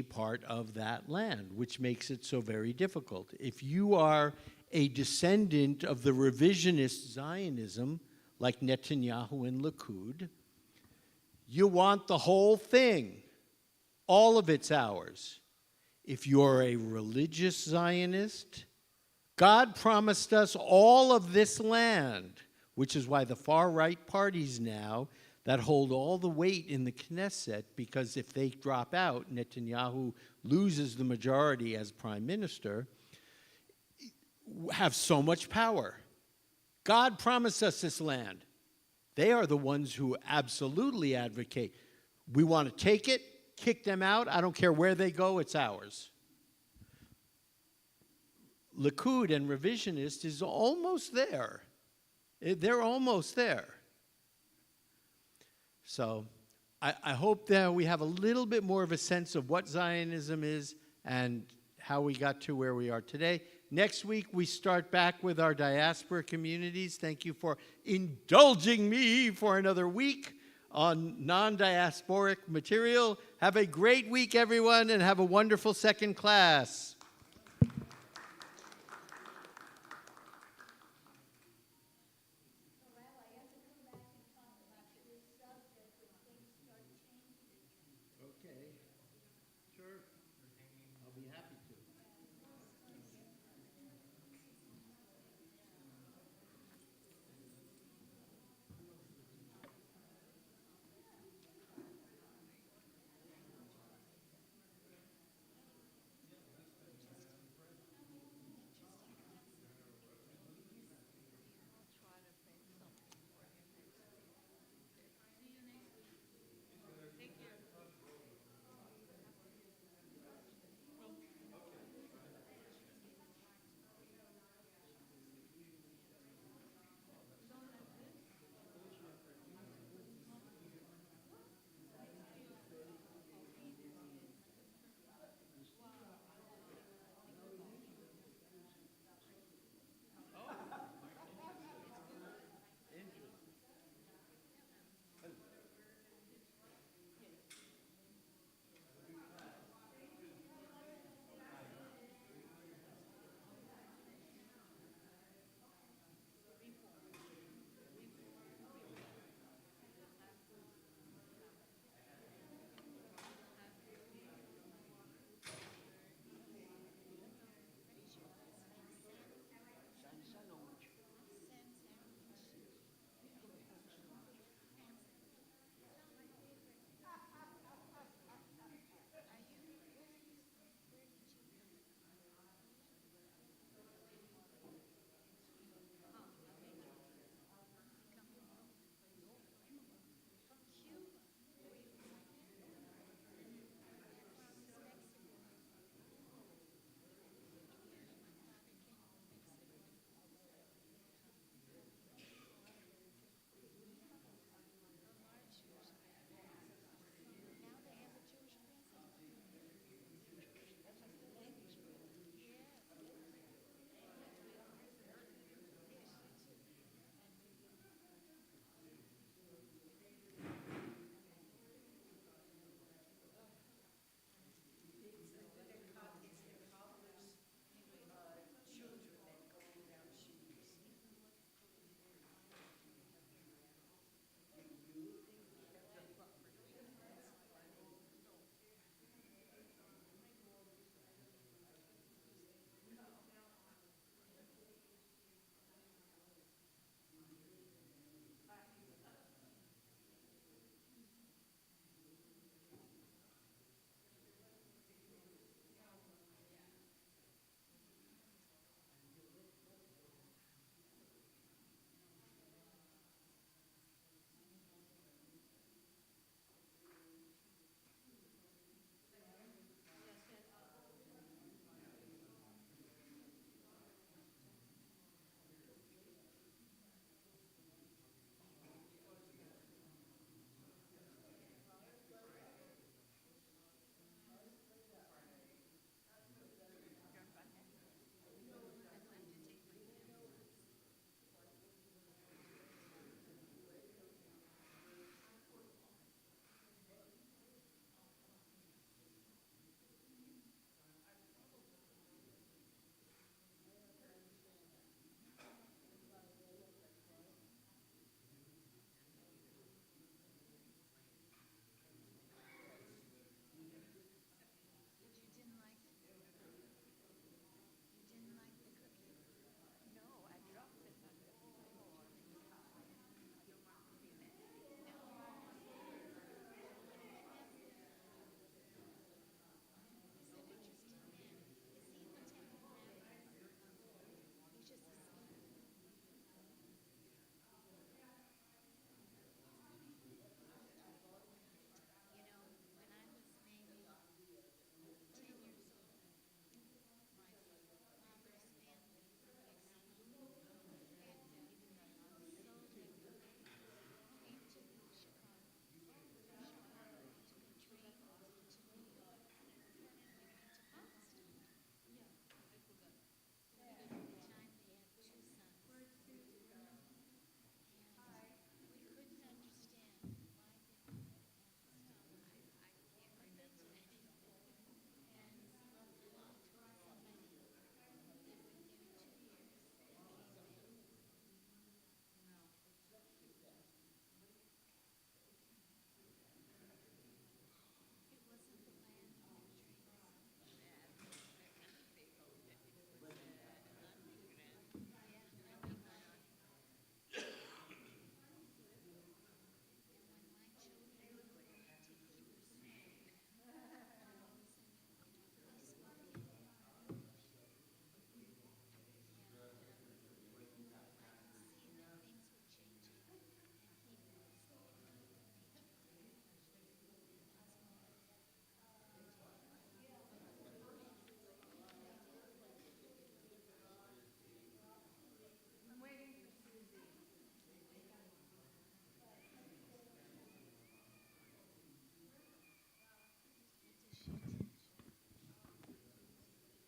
part of that land, which makes it so very difficult. If you are a descendant of the revisionist Zionism, like Netanyahu and Likud, you want the whole thing. All of it's ours. If you're a religious Zionist, God promised us all of this land, which is why the far-right parties now that hold all the weight in the Knesset, because if they drop out, Netanyahu loses the majority as prime minister, have so much power. God promised us this land. They are the ones who absolutely advocate. We want to take it, kick them out. I don't care where they go, it's ours. Likud and revisionist is almost there. They're almost there. So I hope that we have a little bit more of a sense of what Zionism is and how we got to where we are today. Next week, we start back with our diaspora communities. Thank you for indulging me for another week on non-diasporic material. Have a great week, everyone, and have a wonderful second class. Okay, sure. I'll be happy to.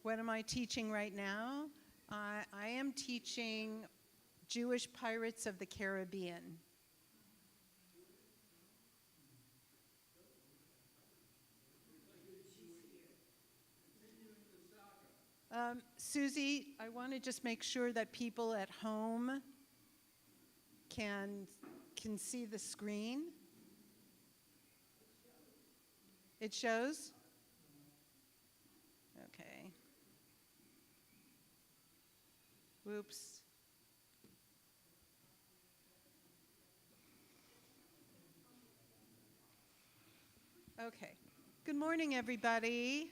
What am I teaching right now? I am teaching Jewish Pirates of the Caribbean. Susie, I want to just make sure that people at home can see the screen. It shows? Okay. Whoops. Okay. Good morning, everybody.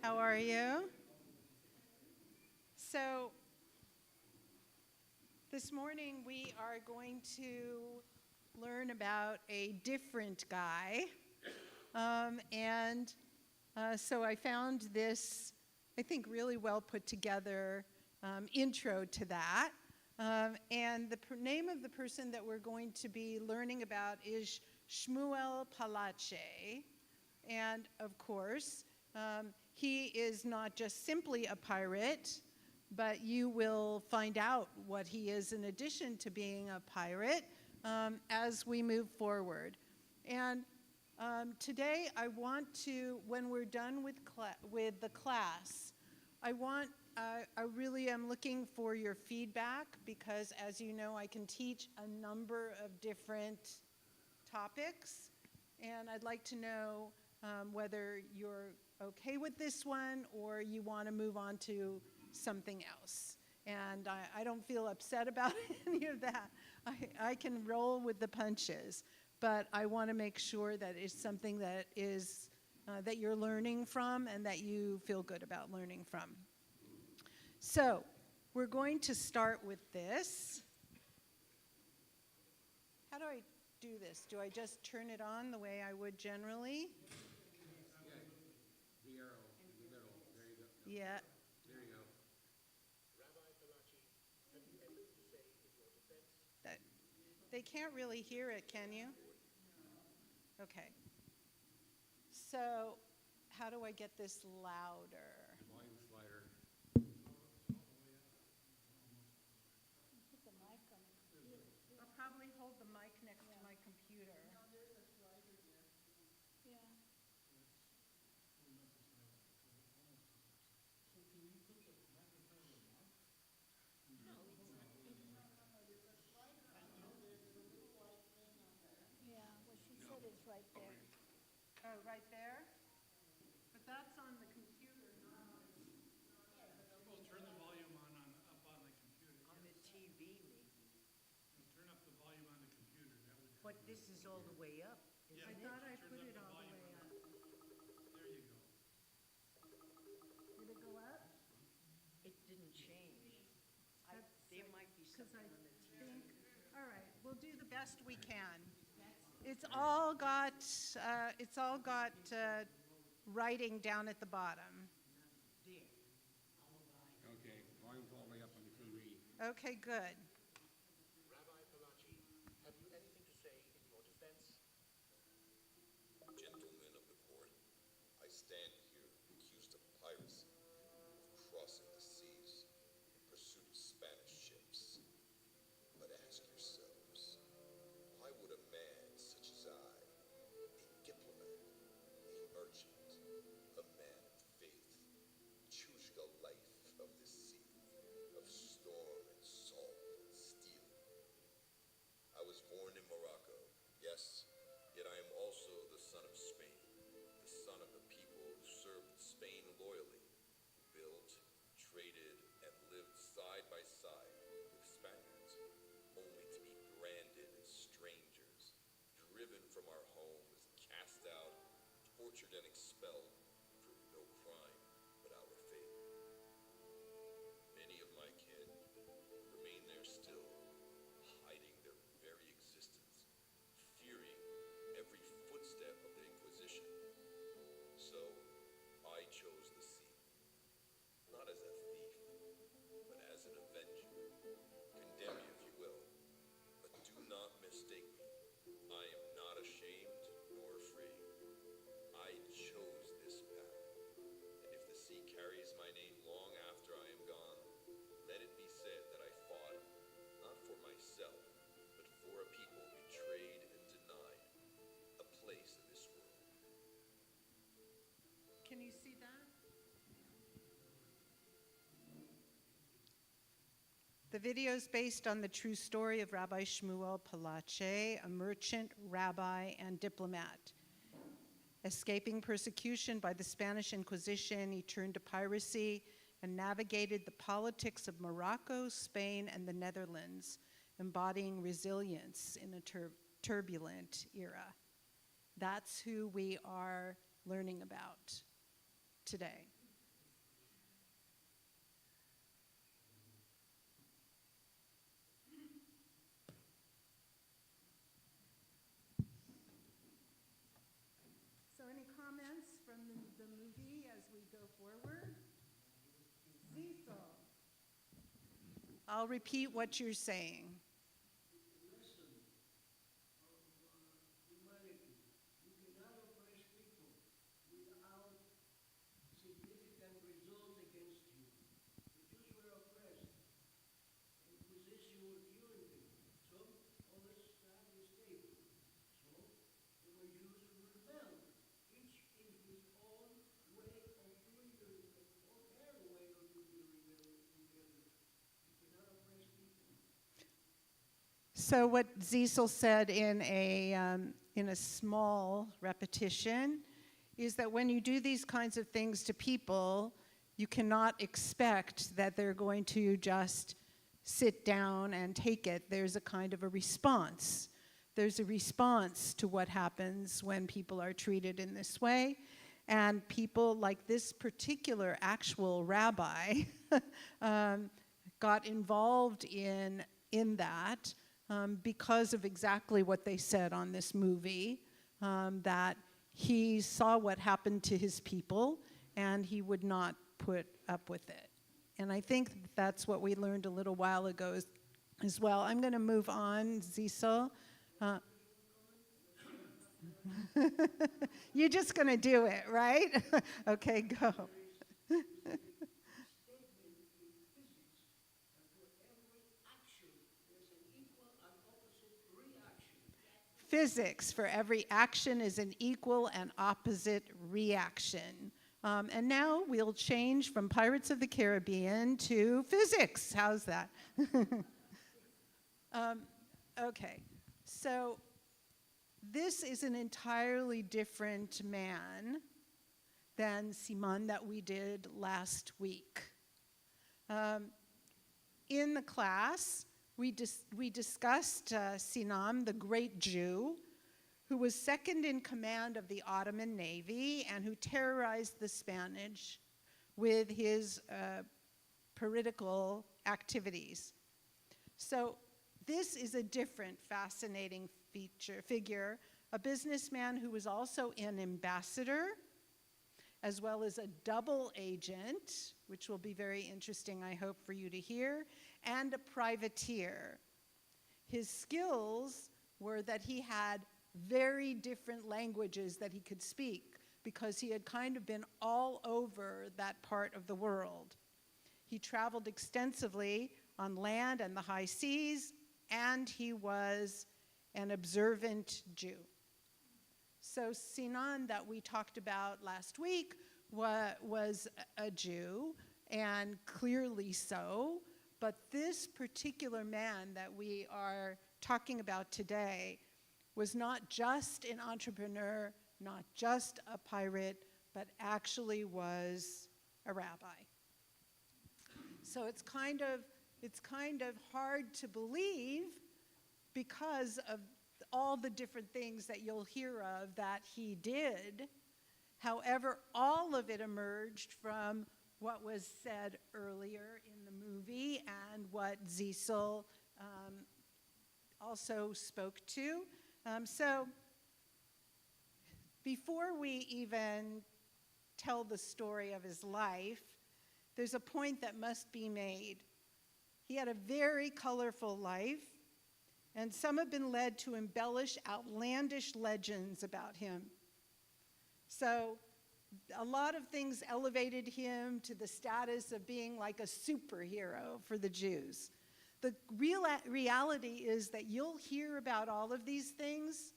How are you? So, this morning we are going to learn about a different guy. So I found this, I think, really well put together intro to that. And the name of the person that we're going to be learning about is Shmuel Palache. And of course, he is not just simply a pirate, but you will find out what he is in addition to being a pirate as we move forward. And today I want to, when we're done with the class, I really am looking for your feedback because, as you know, I can teach a number of different topics, and I'd like to know whether you're okay with this one or you want to move on to something else. And I don't feel upset about any of that. I can roll with the punches, but I want to make sure that it's something that is that you're learning from and that you feel good about learning from. So we're going to start with this. How do I do this? Do I just turn it on the way I would generally? The arrow in the middle. There you go. Yeah. There you go. That, they can't really hear it, can you? Okay. So how do I get this louder? Volume slider. Put the mic on the computer. I'll probably hold the mic next to my computer. Yeah. Yeah, what she said is right there. Oh, right there? But that's on the computer, not on... Well, turn the volume up on the computer. On the TV, maybe. Turn up the volume on the computer, that would. But this is all the way up, Yeah, I isn't it? thought I turns put up it the all the volume way on up. There you go. Did it go up? It didn't change. There might be Because something I on the TV. think, all right, we'll do the best we can. It's all got writing down at the bottom. Okay, volume's all the way up on the TV. Okay, good. Rabbi Palachi, have you anything to say in your defense? Gentlemen of the court, I stand here accused of piracy, of crossing the seas in pursuit of Spanish ships. But ask yourselves, why would a man such as I, a diplomat, a merchant, a man of faith, choose the life of the sea, of storm and salt and steel? I was born in Morocco, yes, yet I am also the son of Spain, the son of the people who served Spain loyally, who built, traded, and lived side by side with Spaniards, only to be branded as strangers, driven from our homes, cast out, tortured, and expelled for no crime but our faith. Many of my kin remain there still, hiding their very existence, fearing every footstep of the Inquisition. So I chose the sea, not as a thief, but as an avenger. Condemn me if you will, but do not mistake me. I am not ashamed nor free. I chose this path, and if the sea carries my name long The video is based on the true story of Rabbi Shmuel Palache, a merchant, rabbi, and diplomat. Escaping persecution by the Spanish Inquisition, he turned to piracy and navigated the politics of Morocco, Spain, and the Netherlands, embodying resilience in a turbulent era. That's who we are learning about today. So any comments from the movie as we go forward? Zito. I'll repeat what you're saying. So what Cecil said in a small repetition is that when you do these kinds of things to people, you cannot expect that they're going to just sit down and take it. There's a kind of a response. There's a response to what happens when people are treated in this way. And people like this particular actual rabbi got involved in that. Because of exactly what they said on this movie, that he saw what happened to his people and he would not put up with it. And I think that's what we learned a little while ago as well. I'm going to move on, Zisel. You're just going to do it, right? Okay, go. Physics, for every action is an equal and opposite reaction. And now we'll change from Pirates of the Caribbean to physics. How's that? Okay, so this is an entirely different man than Simon that we did last week. In the class, we discussed Sinan, the great Jew, who was second in command of the Ottoman Navy and who terrorized the Spanish with his political activities. So this is a different fascinating figure, a businessman who was also an ambassador, as well as a double agent, which will be very interesting, I hope, for you to hear, and a privateer. His skills were that he had very different languages that he could speak because he had kind of been all over that part of the world. He traveled extensively on land and the high seas, and he was an observant Jew. So Sinan that we talked about last week was a Jew, and clearly so, but this particular man that we are talking about today was not just an entrepreneur, not just a pirate, but actually was a rabbi. So it's kind of hard to believe because of all the different things that you'll hear of that he did. However, all of it emerged from what was said earlier in the movie and what Cecil also spoke to. So before we even tell the story of his life, there's a point that must be made. He had a very colorful life, and some have been led to embellish outlandish legends about him. So a lot of things elevated him to the status of being like a superhero for the Jews. The reality is that you'll hear about all of these things,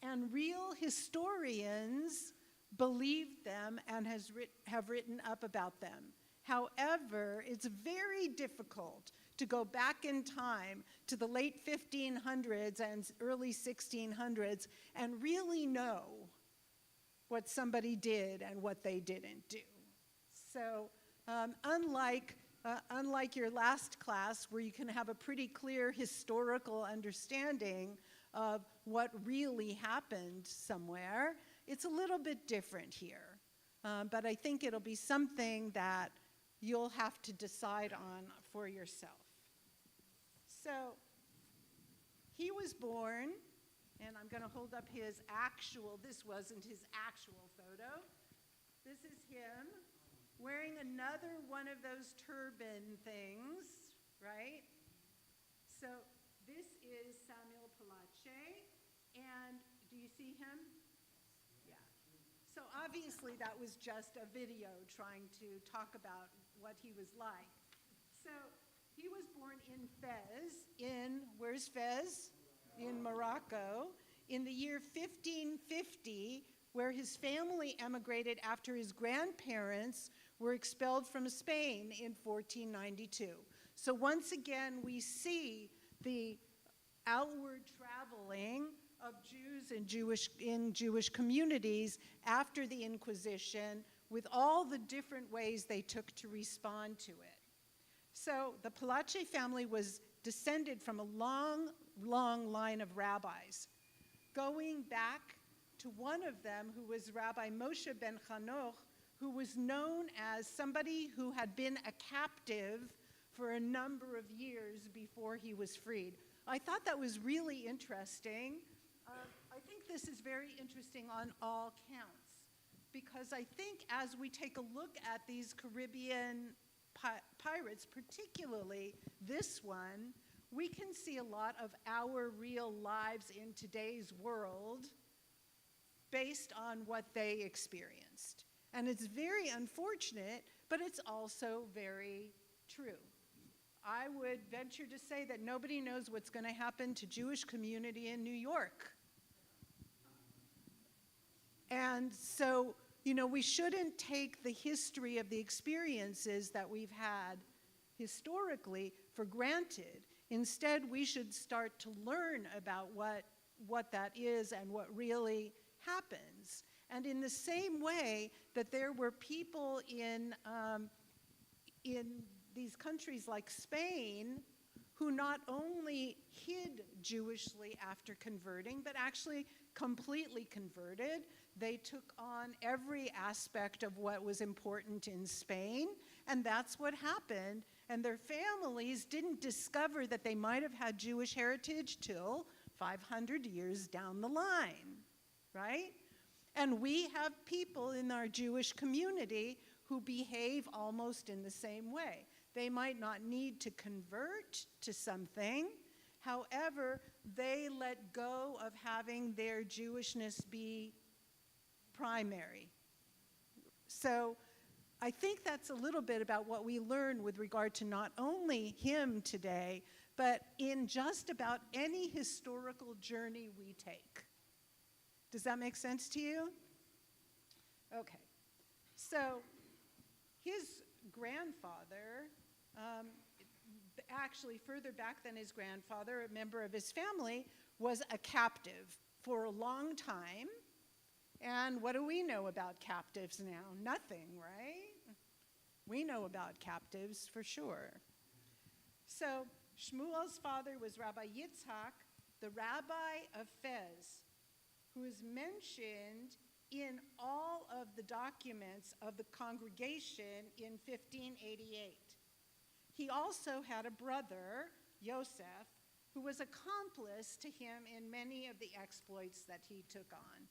and real historians believed them and have written up about them. However, it's very difficult to go back in time to the late 1500s and early 1600s and really know what somebody did and what they didn't do. So unlike your last class, where you can have a pretty clear historical understanding of what really happened somewhere, it's a little bit different here. But I think it'll be something that you'll have to decide on for yourself. So he was born, and I'm going to hold up his actual, this wasn't his actual photo. This is him wearing another one of those turban things, right? So this is Samuel Palache, and do you see him? Yeah. So obviously that was just a video trying to talk about what he was like. So he was born in Fez, where's Fez? In Morocco, in the year 1550, where his family emigrated after his grandparents were expelled from Spain in 1492. So once again, we see the outward traveling of Jews and Jewish communities after the Inquisition, with all the different ways they took to respond to it. So the Palache family was descended from a long, long line of rabbis, going back to one of them, who was Rabbi Moshe ben Chanoch, who was known as somebody who had been a captive for a number of years before he was freed. I thought that was really interesting. I think this is very interesting on all counts, because I think as we take a look at these Caribbean pirates, particularly this one, we can see a lot of our real lives in today's world based on what they experienced. And it's very unfortunate, but it's also very true. I would venture to say that nobody knows what's going to happen to Jewish community in New York. And so, we shouldn't take the history of the experiences that we've had historically for granted. Instead, we should start to learn about what that is and what really happens. And in the same way that there were people in these countries like Spain who not only hid Jewishly after converting, but actually completely converted. They took on every aspect of what was important in Spain, and that's what happened. And their families didn't discover that they might have had Jewish heritage till 500 years down the line, right? And we have people in our Jewish community who behave almost in the same way. They might not need to convert to something. However, they let go of having their Jewishness be primary. So I think that's a little bit about what we learn with regard to not only him today, but in just about any historical journey we take. Does that make sense to you? Okay. So his grandfather, actually further back than his grandfather, a member of his family, was a captive for a long time. And what do we know about captives now? Nothing, right? We know about captives for sure. So Shmuel's father was Rabbi Yitzhak, the rabbi of Fez, who is mentioned in all of the documents of the congregation in 1588. He also had a brother, Yosef, who was accomplice to him in many of the exploits that he took on.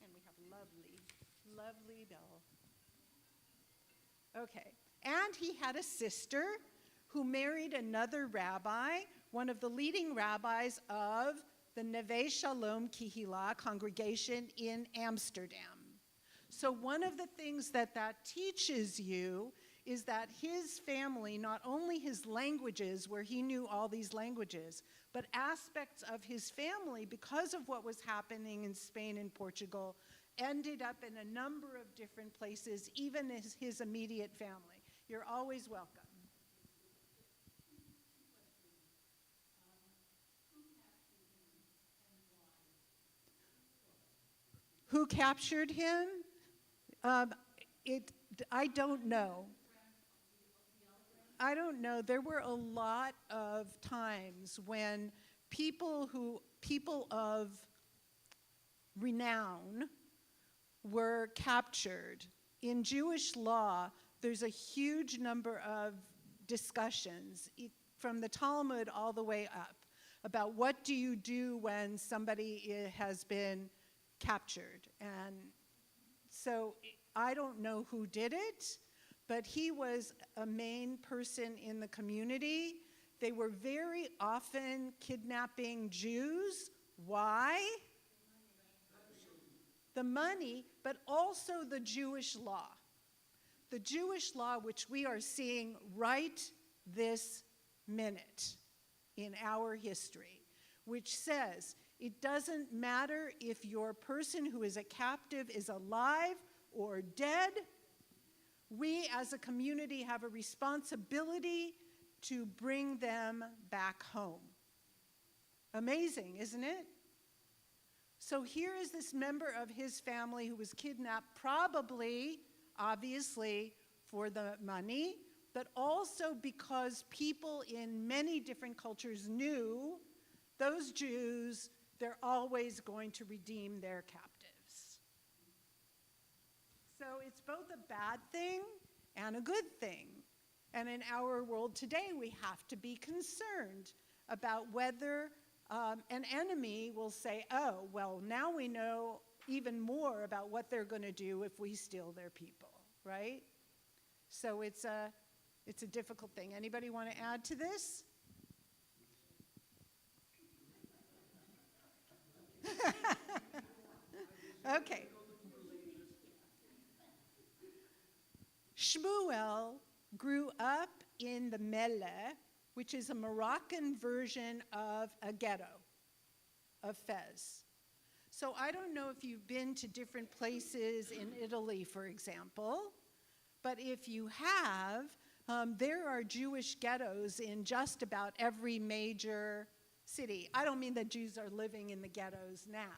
And we have lovely, lovely Belle. Okay, and he had a sister who married another rabbi, one of the leading rabbis of the Neve Shalom Kihila congregation in Amsterdam. So one of the things that teaches you is that his family, not only his languages, where he knew all these languages, but aspects of his family, because of what was happening in Spain and Portugal, ended up in a number of different places, even his immediate family. You're always welcome. Who captured him? I don't know. I don't know. There were a lot of times when people of renown were captured. In Jewish law, there's a huge number of discussions from the Talmud all the way up about what do you do when somebody has been captured. And so I don't know who did it, but he was a main person in the community. They were very often kidnapping Jews. Why? The money, but also the Jewish law. The Jewish law, which we are seeing right this minute in our history, which says it doesn't matter if your person who is a captive is alive or dead. We as a community have a responsibility to bring them back home. Amazing, isn't it? So here is this member of his family who was kidnapped, probably, obviously, for the money, but also because people in many different cultures knew those Jews, they're always going to redeem their captives. So it's both a bad thing and a good thing. And in our world today, we have to be concerned about whether an enemy will say, oh, well, now we know even more about what they're going to do if we steal their people, right? So it's a difficult thing. Anybody want to add to this? Okay. Shmuel grew up in the Melle, which is a Moroccan version of a ghetto of Fez. So I don't know if you've been to different places in Italy, for example, but if you have, there are Jewish ghettos in just about every major city. I don't mean that Jews are living in the ghettos now,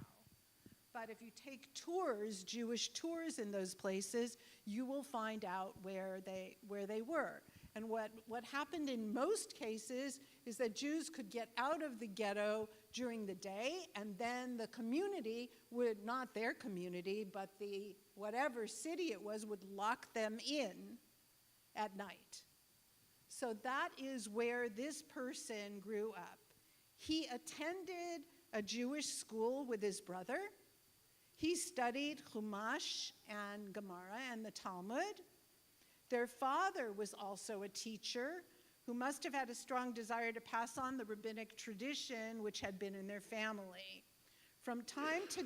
but if you take tours, Jewish tours in those places, you will find out where they were. And what happened in most cases is that Jews could get out of the ghetto during the day, and then the community would, not their community, but the whatever city it was, would lock them in at night. So that is where this person grew up. He attended a Jewish school with his brother. He studied Chumash and Gemara and the Talmud. Their father was also a teacher who must have had a strong desire to pass on the rabbinic tradition which had been in their family. From time to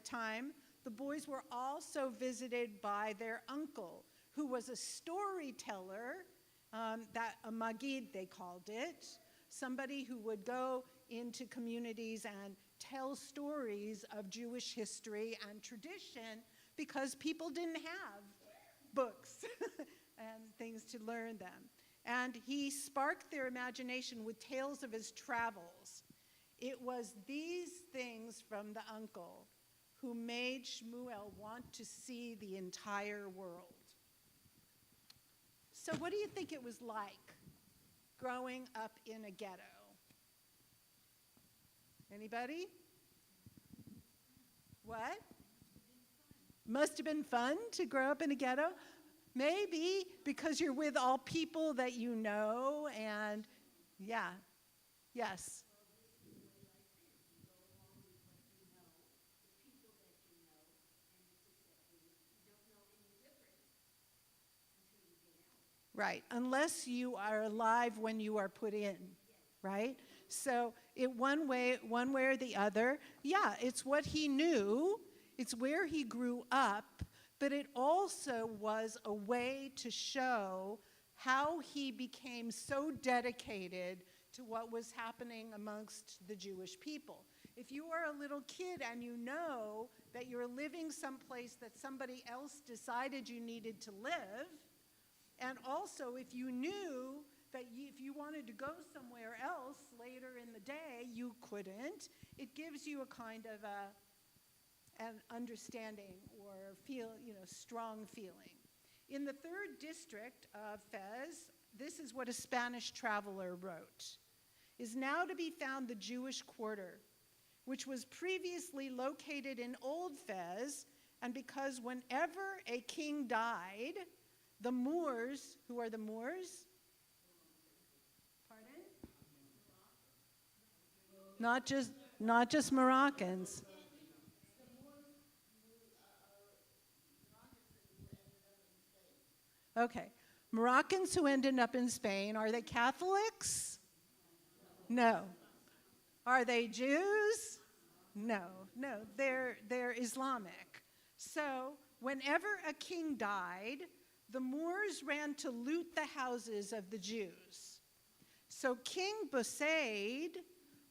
time, the boys were also visited by their uncle, who was a storyteller, a Magid they called it, somebody who would go into communities and tell stories of Jewish history and tradition because people didn't have books and things to learn them. And he sparked their imagination with tales of his travels. It was these things from the uncle who made Shmuel want to see the entire world. So what do you think it was like growing up in a ghetto? Anybody? What? Must have been fun to grow up in a ghetto? Maybe because you're with all people that you know, and yeah, yes. Right, unless you are alive when you are put in, right? So one way or the other, yeah, it's what he knew, it's where he grew up, but it also was a way to show how he became so dedicated to what was happening amongst the Jewish people. If you are a little kid and you know that you're living someplace that somebody else decided you needed to live, and also if you knew that if you wanted to go somewhere else later in the day, you couldn't, it gives you a kind of and understanding or strong feeling. In the 3rd district of Fez, this is what a Spanish traveler wrote. Is now to be found the Jewish quarter, which was previously located in Old Fez, and because whenever a king died, the Moors, who are the Moors? Pardon? Not just Moroccans. Okay. Moroccans who ended up in Spain, are they Catholics? No. Are they Jews? No, they're Islamic. So whenever a king died, the Moors ran to loot the houses of the Jews. So King Busaid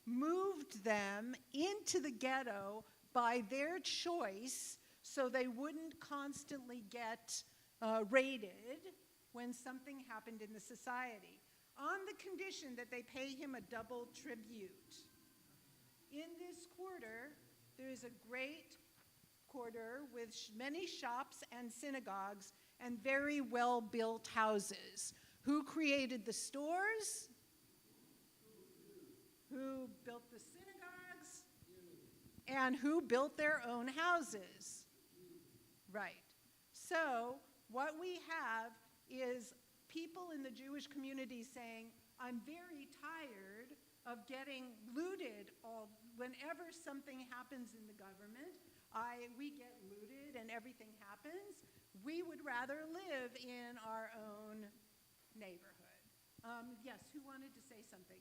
moved them into the ghetto by their choice so they wouldn't constantly get raided when something happened in the society, on the condition that they pay him a double tribute. In this quarter, there is a great quarter with many shops and synagogues and very well-built houses. Who created the stores? Who built the synagogues? And who built their own houses? Right. So what we have is people in the Jewish community saying, I'm very tired of getting looted whenever something happens in the government. We get looted and everything happens. We would rather live in our own neighborhood. Yes, who wanted to say something?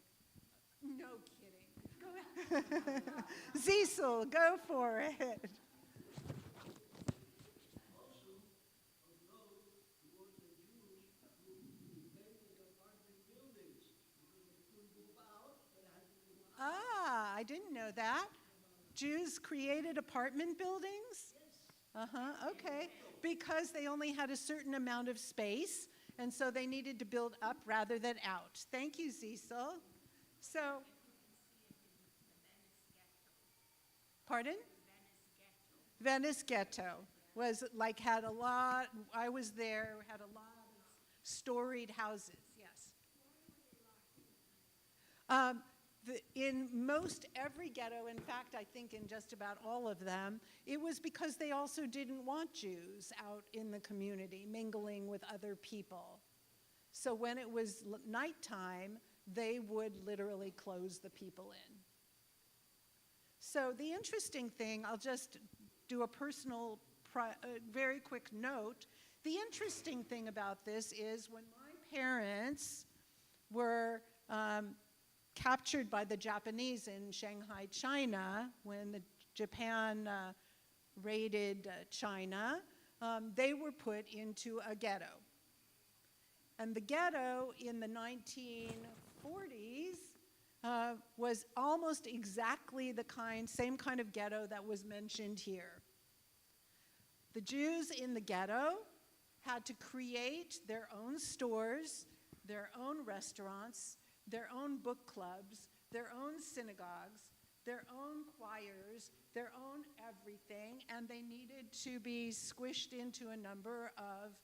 No kidding. Go ahead. Cecil, go for it. Ah, I didn't know that. Jews created apartment buildings? Okay. Because they only had a certain amount of space, and so they needed to build up rather than out. Thank you, Cecil. So, pardon? Venice Ghetto was like, had a lot, I was there, had a lot of storied houses, yes. In most every ghetto, in fact, I think in just about all of them, it was because they also didn't want Jews out in the community, mingling with other people. So when it was nighttime, they would literally close the people in. So the interesting thing, I'll just do a personal, very quick note. The interesting thing about this is when my parents were captured by the Japanese in Shanghai, China, when Japan raided China, they were put into a ghetto. And the ghetto in the 1940s was almost exactly the same kind of ghetto that was mentioned here. The Jews in the ghetto had to create their own stores, their own restaurants, their own book clubs, their own synagogues, their own choirs, their own everything, and they needed to be squished into a number of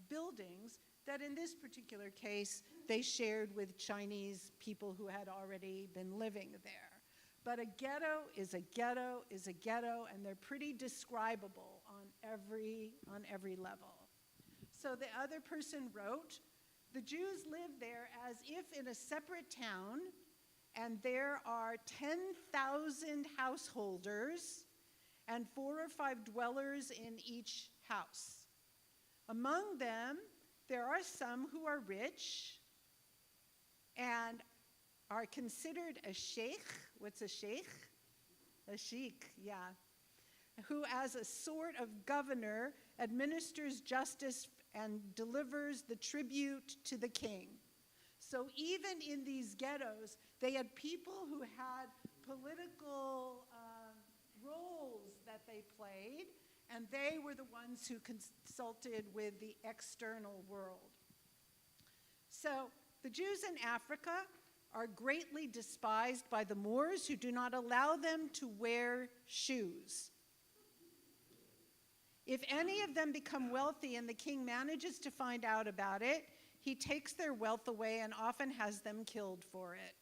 buildings that in this particular case they shared with Chinese people who had already been living there. But a ghetto is a ghetto is a ghetto, and they're pretty describable on every level. So the other person wrote, the Jews live there as if in a separate town, and there are 10,000 householders and 4 or 5 dwellers in each house. Among them, there are some who are rich and are considered a sheikh. What's a sheikh? A sheikh, yeah. Who, as a sort of governor, administers justice and delivers the tribute to the king. So even in these ghettos, they had people who had political roles that they played, and they were the ones who consulted with the external world. So the Jews in Africa are greatly despised by the Moors, who do not allow them to wear shoes. If any of them become wealthy and the king manages to find out about it, he takes their wealth away and often has them killed for it.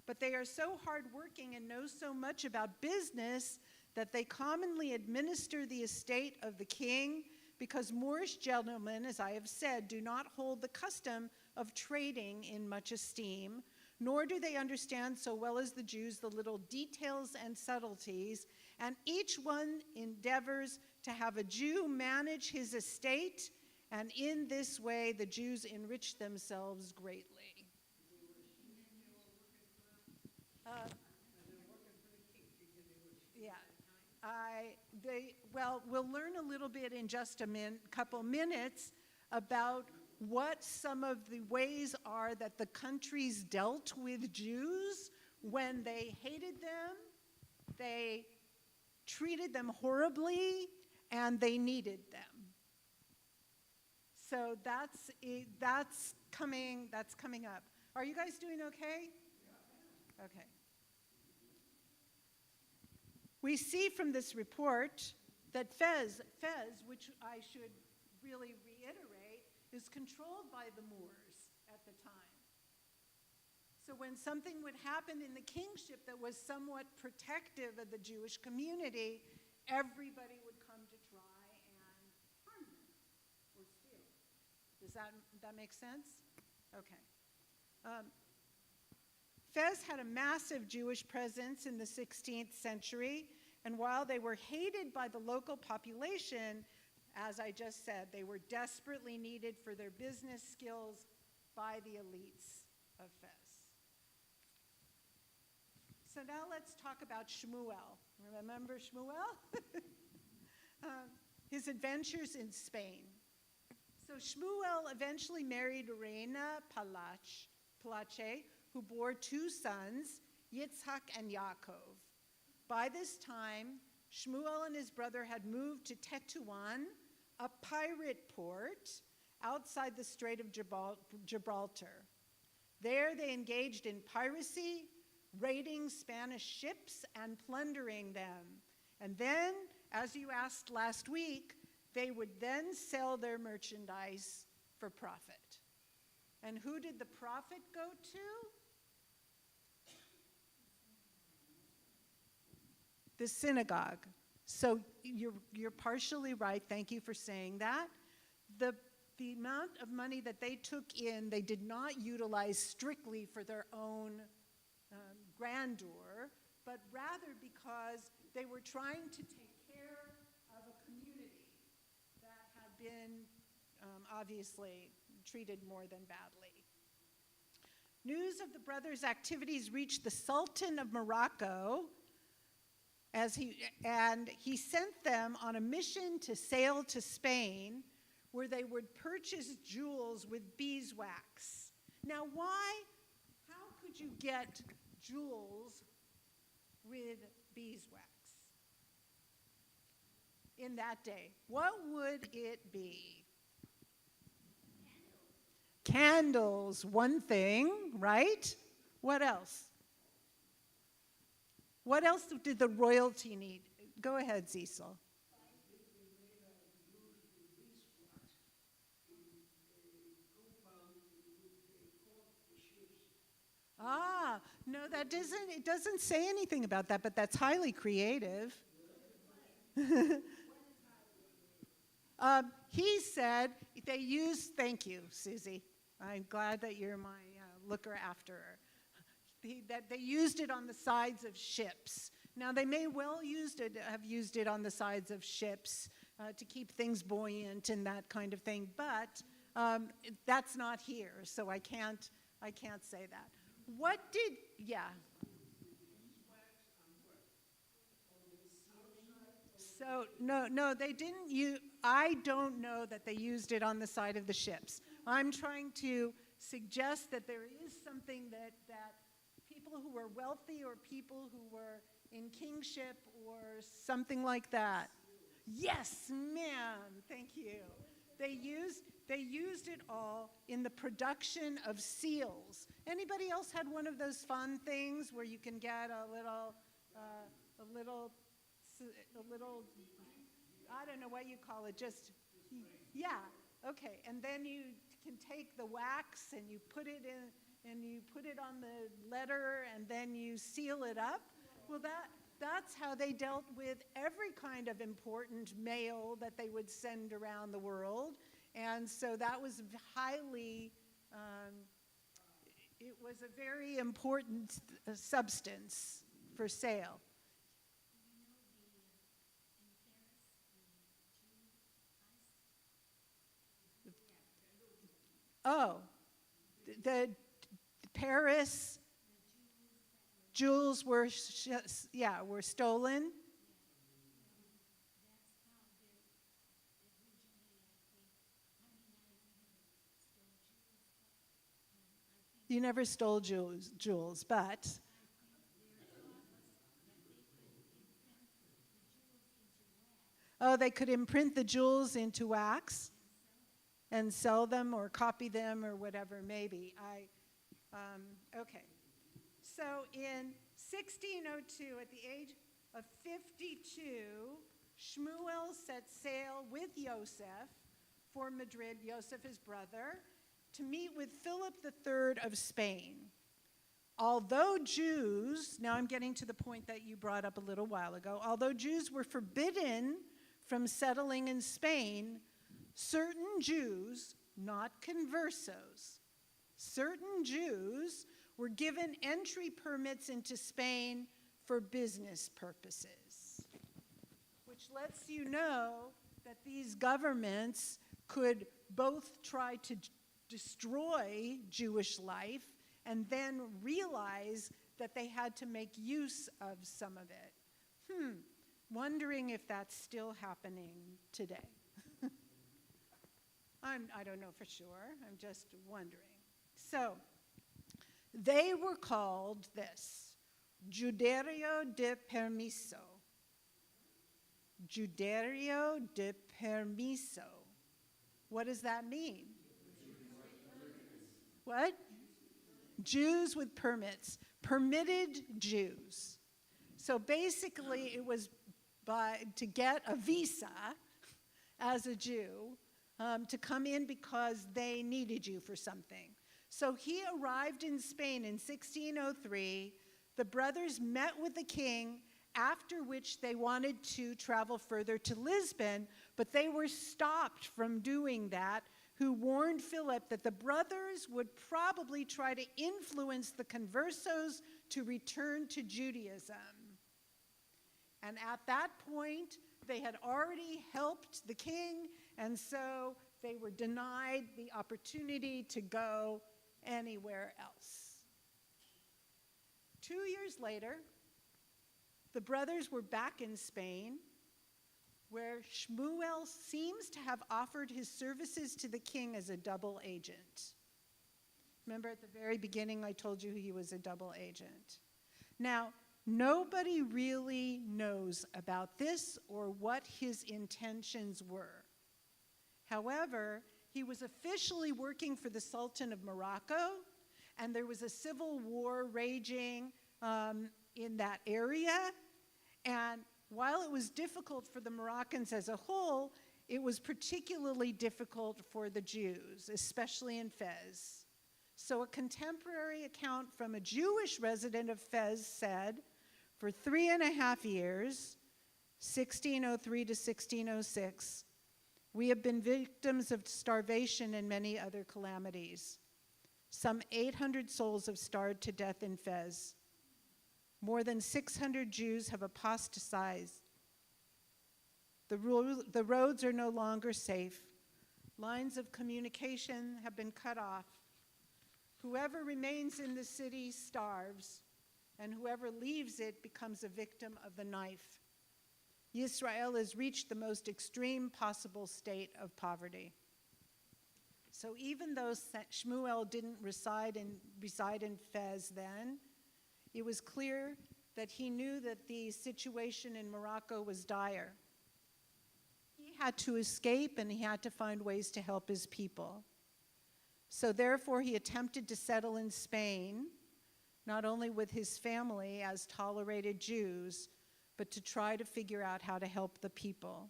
But they are so hardworking and know so much about business that they commonly administer the estate of the king, because Moorish gentlemen, as I have said, do not hold the custom of trading in much esteem, nor do they understand so well as the Jews the little details and subtleties, and each one endeavors to have a Jew manage his estate, and in this way the Jews enrich themselves greatly. We'll learn a little bit in just a couple minutes about what some of the ways are that the countries dealt with Jews when they hated them, they treated them horribly, and they needed them. So that's coming up. Are you guys doing okay? Okay. We see from this report that Fez, which I should really reiterate, is controlled by the Moors at the time. So when something would happen in the kingship that was somewhat protective of the Jewish community, everybody would come to try and harm them or steal. Does that make sense? Okay. Fez had a massive Jewish presence in the 16th century, and while they were hated by the local population, as I just said, they were desperately needed for their business skills by the elites of Fez. So now let's talk about Shmuel. Remember Shmuel? His adventures in Spain. So Shmuel eventually married Reina Palache, who bore two sons, Yitzhak and Yaakov. By this time, Shmuel and his brother had moved to Tetuan, a pirate port outside the Strait of Gibraltar. There they engaged in piracy, raiding Spanish ships and plundering them. And then, as you asked last week, they would then sell their merchandise for profit. And who did the profit go to? The synagogue. So you're partially right. Thank you for saying that. The amount of money that they took in, they did not utilize strictly for their own grandeur, but rather because they were trying to take care of a community that had been obviously treated more than badly. News of the brothers' activities reached the Sultan of Morocco, and he sent them on a mission to sail to Spain, where they would purchase jewels with beeswax. Now, how could you get jewels with beeswax in that day? What would it be? Candles, one thing, right? What else? What else did the royalty need? Go ahead, Cecil. No, it doesn't say anything about that, but that's highly creative. He said they used, thank you, Susie. I'm glad that you're my looker after her. That they used it on the sides of ships. Now, they may well have used it on the sides of ships to keep things buoyant and that kind of thing, but that's not here, so I can't say that. So, no, they didn't I don't know that they used it on the side of the ships. I'm trying to suggest that there is something that people who were wealthy or people who were in kingship or something like that. Yes, ma'am, thank you. They used it all in the production of seals. Anybody else had one of those fun things where you can get a little I don't know what you call it, just, yeah, okay. And then you can take the wax and you put it in, and you put it on the letter, and then you seal it up. Well, that's how they dealt with every kind of important mail that they would send around the world. And so that was highly, it was a very important substance for sale. Oh, the Paris jewels were, were stolen. You never stole jewels, but oh, they could imprint the jewels into wax and sell them or copy them or whatever, maybe. Okay. So in 1602, at the age of 52, Shmuel set sail with Yosef for Madrid, Yosef, his brother, to meet with Philip III of Spain. Although Jews, now I'm getting to the point that you brought up a little while ago, although Jews were forbidden from settling in Spain, certain Jews, not conversos, certain Jews were given entry permits into Spain for business purposes, which lets you know that these governments could both try to destroy Jewish life and then realize that they had to make use of some of it. Wondering if that's still happening today. I don't know for sure, I'm just wondering. So, they were called this, Juderio de Permiso. Juderio de Permiso. What does that mean? What? Jews with permits. Permitted Jews. So basically it was to get a visa as a Jew to come in because they needed you for something. So he arrived in Spain in 1603. The brothers met with the king, after which they wanted to travel further to Lisbon, but they were stopped from doing that, who warned Philip that the brothers would probably try to influence the conversos to return to Judaism. And at that point, they had already helped the king, and so they were denied the opportunity to go anywhere else. 2 years later, the brothers were back in Spain, where Shmuel seems to have offered his services to the king as a double agent. Remember at the very beginning I told you he was a double agent. Now, nobody really knows about this or what his intentions were. However, he was officially working for the Sultan of Morocco, and there was a civil war raging in that area. And while it was difficult for the Moroccans as a whole, it was particularly difficult for the Jews, especially in Fez. So a contemporary account from a Jewish resident of Fez said, for 3.5 years, 1603 to 1606, we have been victims of starvation and many other calamities. Some 800 souls have starved to death in Fez. More than 600 Jews have apostatized. The roads are no longer safe. Lines of communication have been cut off. Whoever remains in the city starves, and whoever leaves it becomes a victim of the knife. Yisrael has reached the most extreme possible state of poverty. So even though Shmuel didn't reside in Fez then, it was clear that he knew that the situation in Morocco was dire. He had to escape and he had to find ways to help his people. So therefore he attempted to settle in Spain, not only with his family as tolerated Jews, but to try to figure out how to help the people.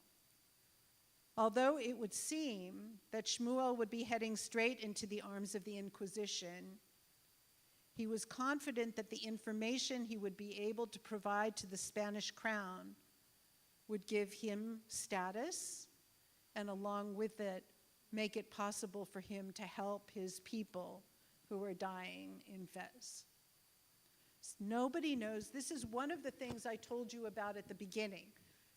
Although it would seem that Shmuel would be heading straight into the arms of the Inquisition, he was confident that the information he would be able to provide to the Spanish crown would give him status, and along with it, make it possible for him to help his people who were dying in Fez. Nobody knows. This is one of the things I told you about at the beginning.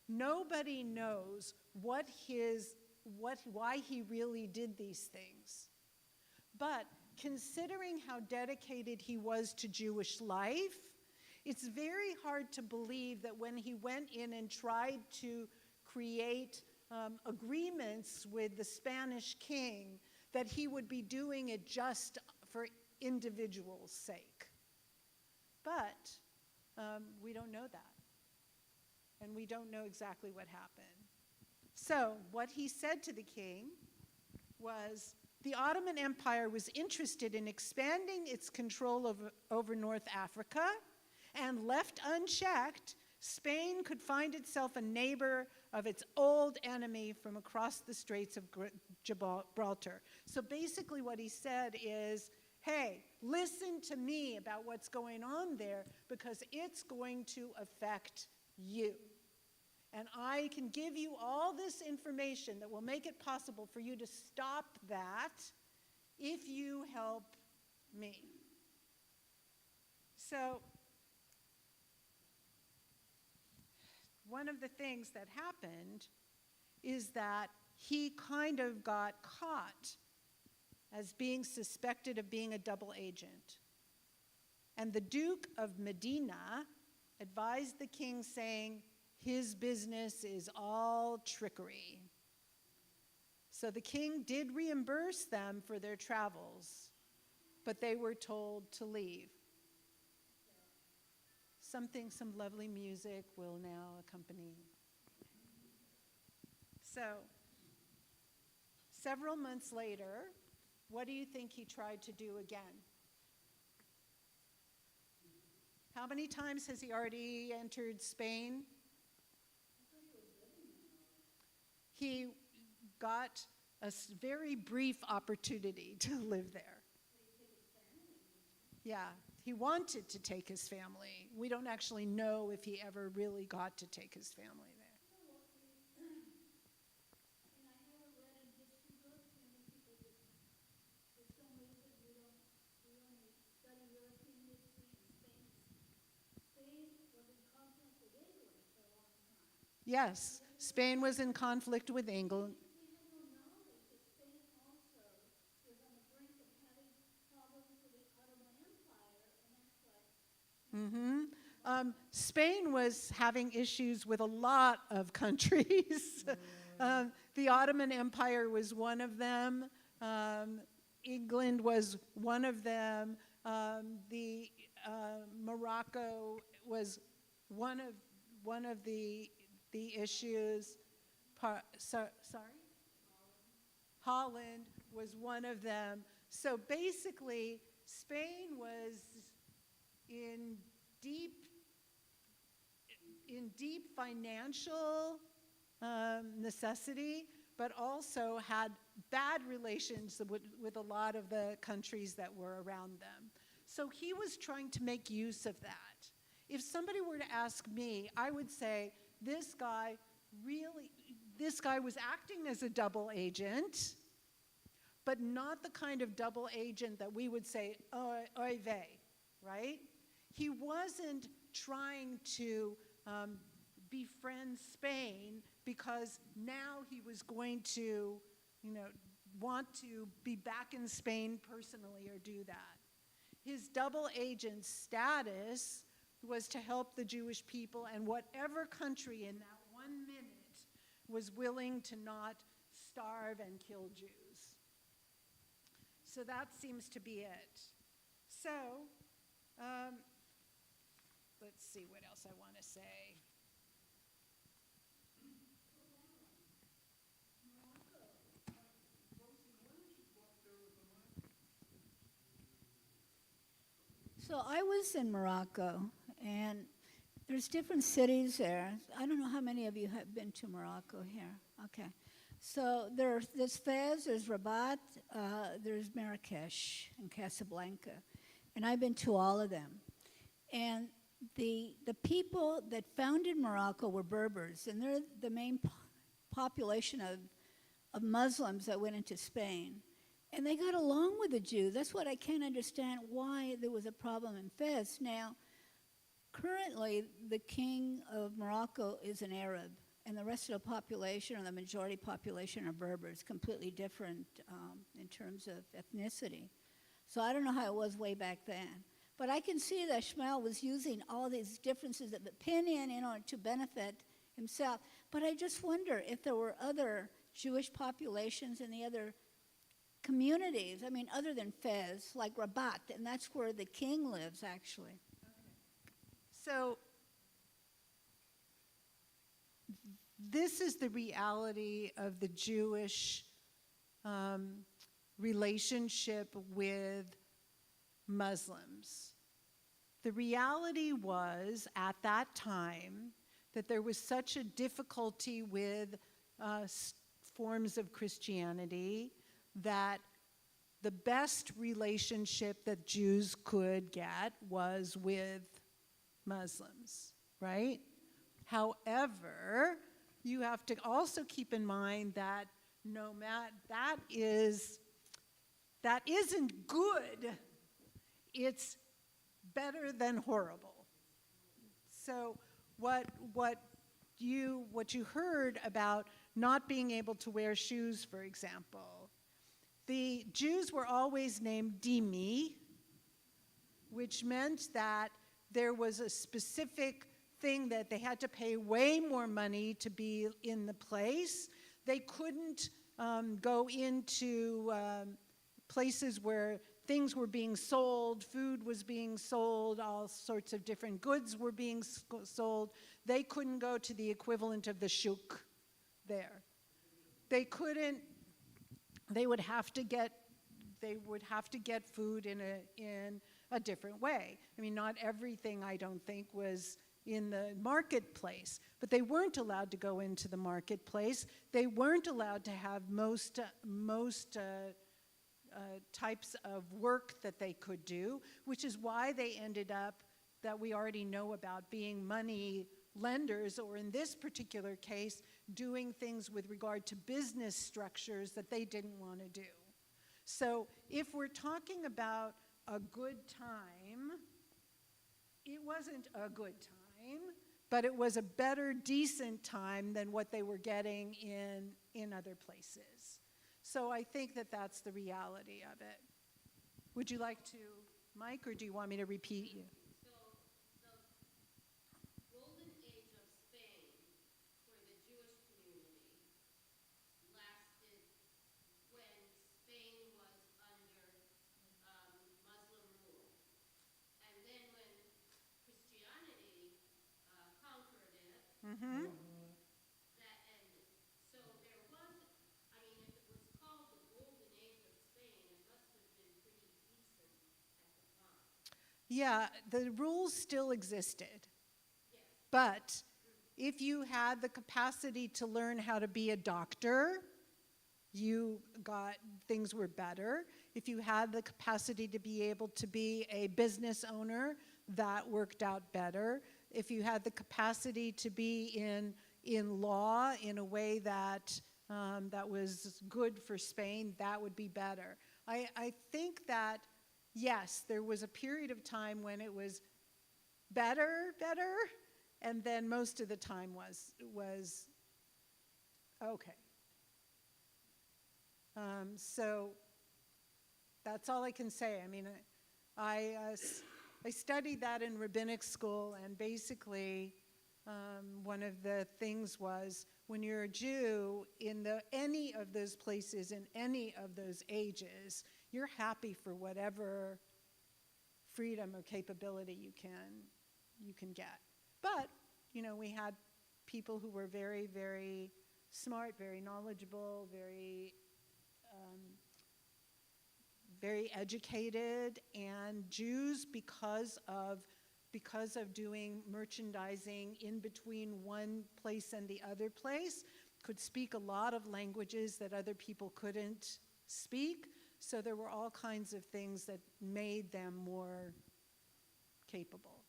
Nobody knows why he really did these things. But considering how dedicated he was to Jewish life, it's very hard to believe that when he went in and tried to create agreements with the Spanish king, that he would be doing it just for individuals' sake. But we don't know that. And we don't know exactly what happened. So what he said to the king was, the Ottoman Empire was interested in expanding its control over North Africa, and left unchecked, Spain could find itself a neighbor of its old enemy from across the Straits of Gibraltar. So basically what he said is, hey, listen to me about what's going on there, because it's going to affect you. And I can give you all this information that will make it possible for you to stop that if you help me. So one of the things that happened is that he kind of got caught as being suspected of being a double agent. And the Duke of Medina advised the king, saying, his business is all trickery. So the king did reimburse them for their travels, but they were told to leave. Some lovely music will now accompany. So, several months later, what do you think he tried to do again? How many times has he already entered Spain? He got a very brief opportunity to live there. Yeah, he wanted to take his family. We don't actually know if he ever really got to take his family there. Yes, Spain was in conflict with England. Spain was having issues with a lot of countries. The Ottoman Empire was one of them. England was one of them. Morocco was one of the issues. Holland was one of them. So basically, Spain was in deep financial necessity, but also had bad relations with a lot of the countries that were around them. So he was trying to make use of that. If somebody were to ask me, I would say this guy was acting as a double agent, but not the kind of double agent that we would say, oy vey, right? He wasn't trying to befriend Spain because now he was going to, want to be back in Spain personally or do that. His double agent status was to help the Jewish people and whatever country in that 1 minute was willing to not starve and kill Jews. So that seems to be it. So, let's see what else I want to say. So I was in Morocco, and there's different cities there. I don't know how many of you have been to Morocco here. Okay. So there's Fez, there's Rabat, there's Marrakesh and Casablanca, and I've been to all of them. And the people that founded Morocco were Berbers, and they're the main population of Muslims that went into Spain. And they got along with the Jews. That's what I can't understand, why there was a problem in Fez. Now, currently, the king of Morocco is an Arab, and the rest of the population, or the majority population, are Berbers, completely different in terms of ethnicity. So I don't know how it was way back then. But I can see that Ishmael was using all these differences that pin in order to benefit himself. But I just wonder if there were other Jewish populations in the other communities, I mean, other than Fez, like Rabat, and that's where the king lives, actually. So this is the reality of the Jewish relationship with Muslims. The reality was, at that time, that there was such a difficulty with forms of Christianity that the best relationship that Jews could get was with Muslims, right? However, you have to also keep in mind that that isn't good. It's better than horrible. So what you heard about not being able to wear shoes, for example, the Jews were always named Dhimmi, which meant that there was a specific thing that they had to pay way more money to be in the place. They couldn't go into places where things were being sold, food was being sold, all sorts of different goods were being sold. They couldn't go to the equivalent of the shuk there. They couldn't, they would have to get food in a different way. I mean, not everything, I don't think, was in the marketplace, but they weren't allowed to go into the marketplace. They weren't allowed to have most types of work that they could do, which is why they ended up, that we already know about, being money lenders, or in this particular case, doing things with regard to business structures that they didn't want to do. So if we're talking about a good time, it wasn't a good time, but it was a better, decent time than what they were getting in other places. So I think that that's the reality of it. Would you like to, Mike, or do you want me to repeat you? So the golden age of Spain for the Jewish community lasted when Spain was under Muslim rule. And then when Christianity conquered it, that ended. So there was, I mean, if it was called the golden age of Spain, it must have been pretty decent at the time. Yeah, the rules still existed. But if you had the capacity to learn how to be a doctor, things were better. If you had the capacity to be able to be a business owner, that worked out better. If you had the capacity to be in law in a way that was good for Spain, that would be better. I think that, yes, there was a period of time when it was better, and then most of the time was okay. So that's all I can say. I mean, I studied that in rabbinic school, and basically one of the things was, when you're a Jew in any of those places, in any of those ages, you're happy for whatever freedom or capability you can get. But, you know, we had people who were very, very smart, very knowledgeable, very educated, and Jews, because of doing merchandising in between one place and the other place, could speak a lot of languages that other people couldn't speak. So there were all kinds of things that made them more capable.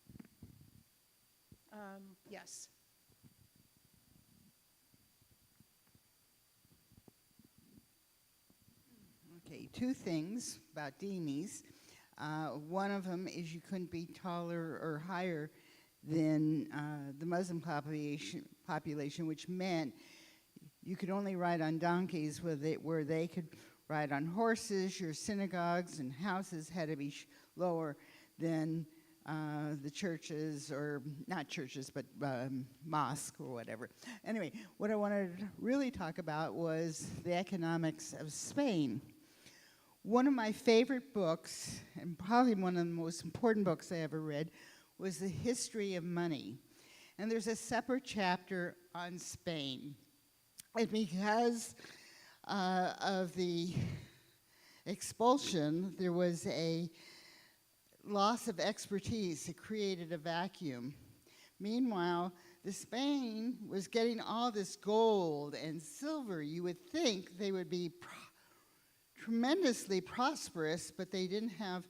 Yes. Okay, two things about Demies. One of them is you couldn't be taller or higher than the Muslim population, which meant you could only ride on donkeys where they could ride on horses. Your synagogues and houses had to be lower than the churches, or not churches, but mosque or whatever. Anyway, what I wanted to really talk about was the economics of Spain. One of my favorite books, and probably one of the most important books I ever read, was The History of Money. And there's a separate chapter on Spain. And because of the expulsion, there was a loss of expertise. It created a vacuum. Meanwhile, the Spain was getting all this gold and silver. You would think they would be tremendously prosperous, but they didn't have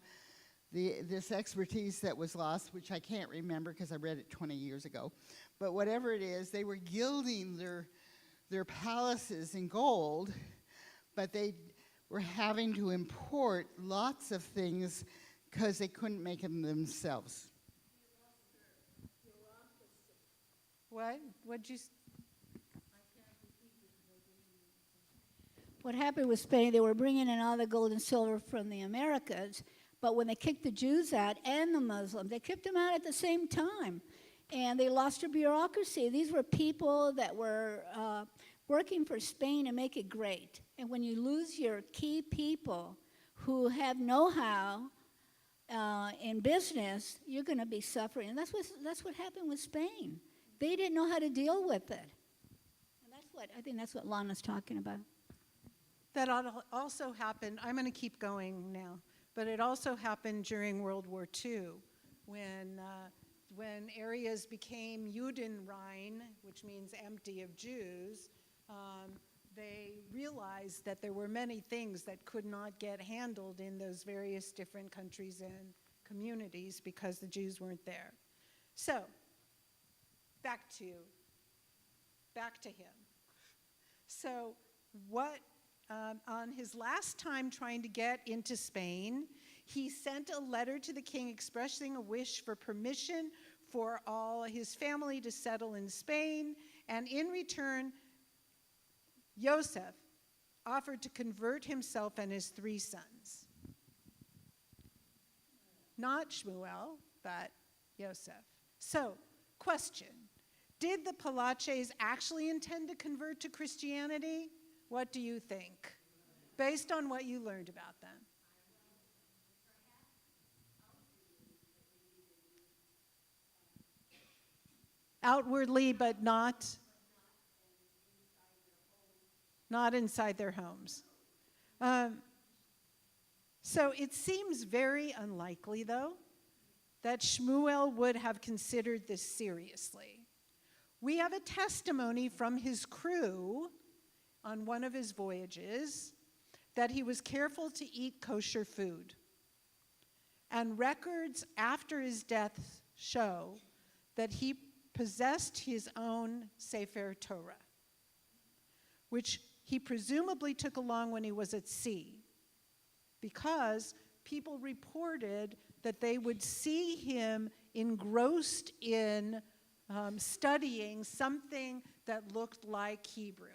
this expertise that was lost, which I can't remember because I read it 20 years ago. But whatever it is, they were gilding their palaces in gold, but they were having to import lots of things because they couldn't make them themselves. What? What'd you? What happened with Spain, they were bringing in all the gold and silver from the Americas, but when they kicked the Jews out and the Muslims, they kicked them out at the same time. And they lost their bureaucracy. These were people that were working for Spain to make it great. And when you lose your key people who have know-how in business, you're going to be suffering. And that's what happened with Spain. They didn't know how to deal with it. And I think that's what Lana's talking about. That also happened, I'm going to keep going now, but it also happened during World War II when areas became Judenrein, which means empty of Jews. They realized that there were many things that could not get handled in those various different countries and communities because the Jews weren't there. So, back to him. So, on his last time trying to get into Spain, he sent a letter to the king expressing a wish for permission for all his family to settle in Spain, and in return, Joseph offered to convert himself and his 3 sons. Not Shmuel, but Joseph. So, question, did the Palaches actually intend to convert to Christianity? What do you think, based on what you learned about them? Outwardly, but not inside their homes. So it seems very unlikely, though, that Shmuel would have considered this seriously. We have a testimony from his crew on one of his voyages that he was careful to eat kosher food. And records after his death show that he possessed his own Sefer Torah, which he presumably took along when he was at sea, because people reported that they would see him engrossed in studying something that looked like Hebrew.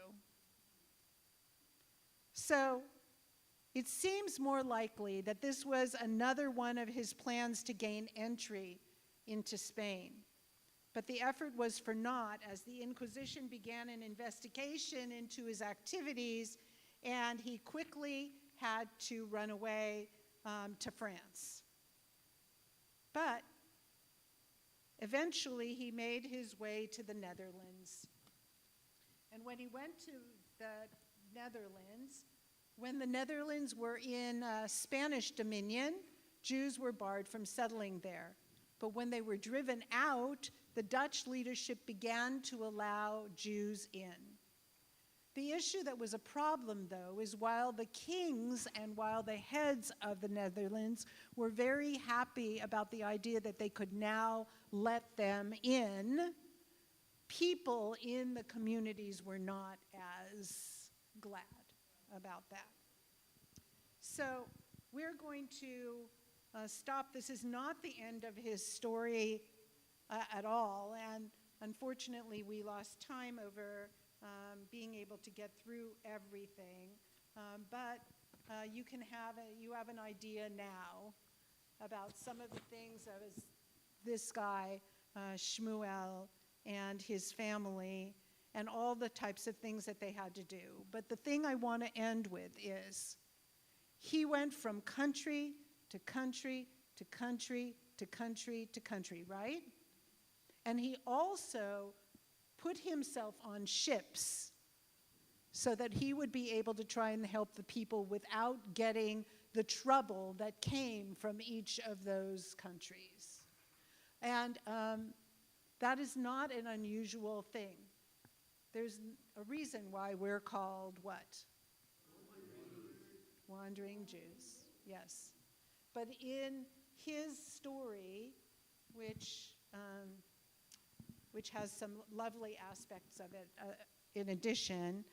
So it seems more likely that this was another one of his plans to gain entry into Spain. But the effort was for naught, as the Inquisition began an investigation into his activities, and he quickly had to run away to France. But eventually he made his way to the Netherlands. And when he went to the Netherlands, when the Netherlands were in Spanish dominion, Jews were barred from settling there. But when they were driven out, the Dutch leadership began to allow Jews in. The issue that was a problem, though, is while the kings and while the heads of the Netherlands were very happy about the idea that they could now let them in, people in the communities were not as glad about that. So we're going to stop. This is not the end of his story at all, and unfortunately we lost time over being able to get through everything, but you have an idea now about some of the things that this guy, Shmuel, and his family, and all the types of things that they had to do. But the thing I want to end with is, he went from country to country to country to country to country, right? And he also put himself on ships so that he would be able to try and help the people without getting the trouble that came from each of those countries. And that is not an unusual thing. There's a reason why we're called what? Wandering Jews, yes. But in his story, which has some lovely aspects of it in addition,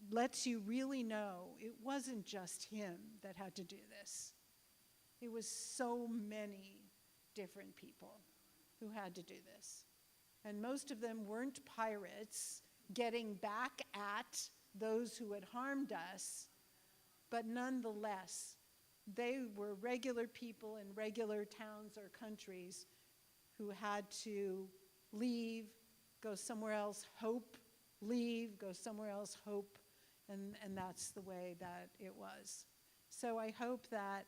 lets you really know it wasn't just him that had to do this. It was so many different people who had to do this. And most of them weren't pirates getting back at those who had harmed us, but nonetheless, they were regular people in regular towns or countries who had to leave, go somewhere else, hope, leave, go somewhere else, hope, and that's the way that it was. So I hope that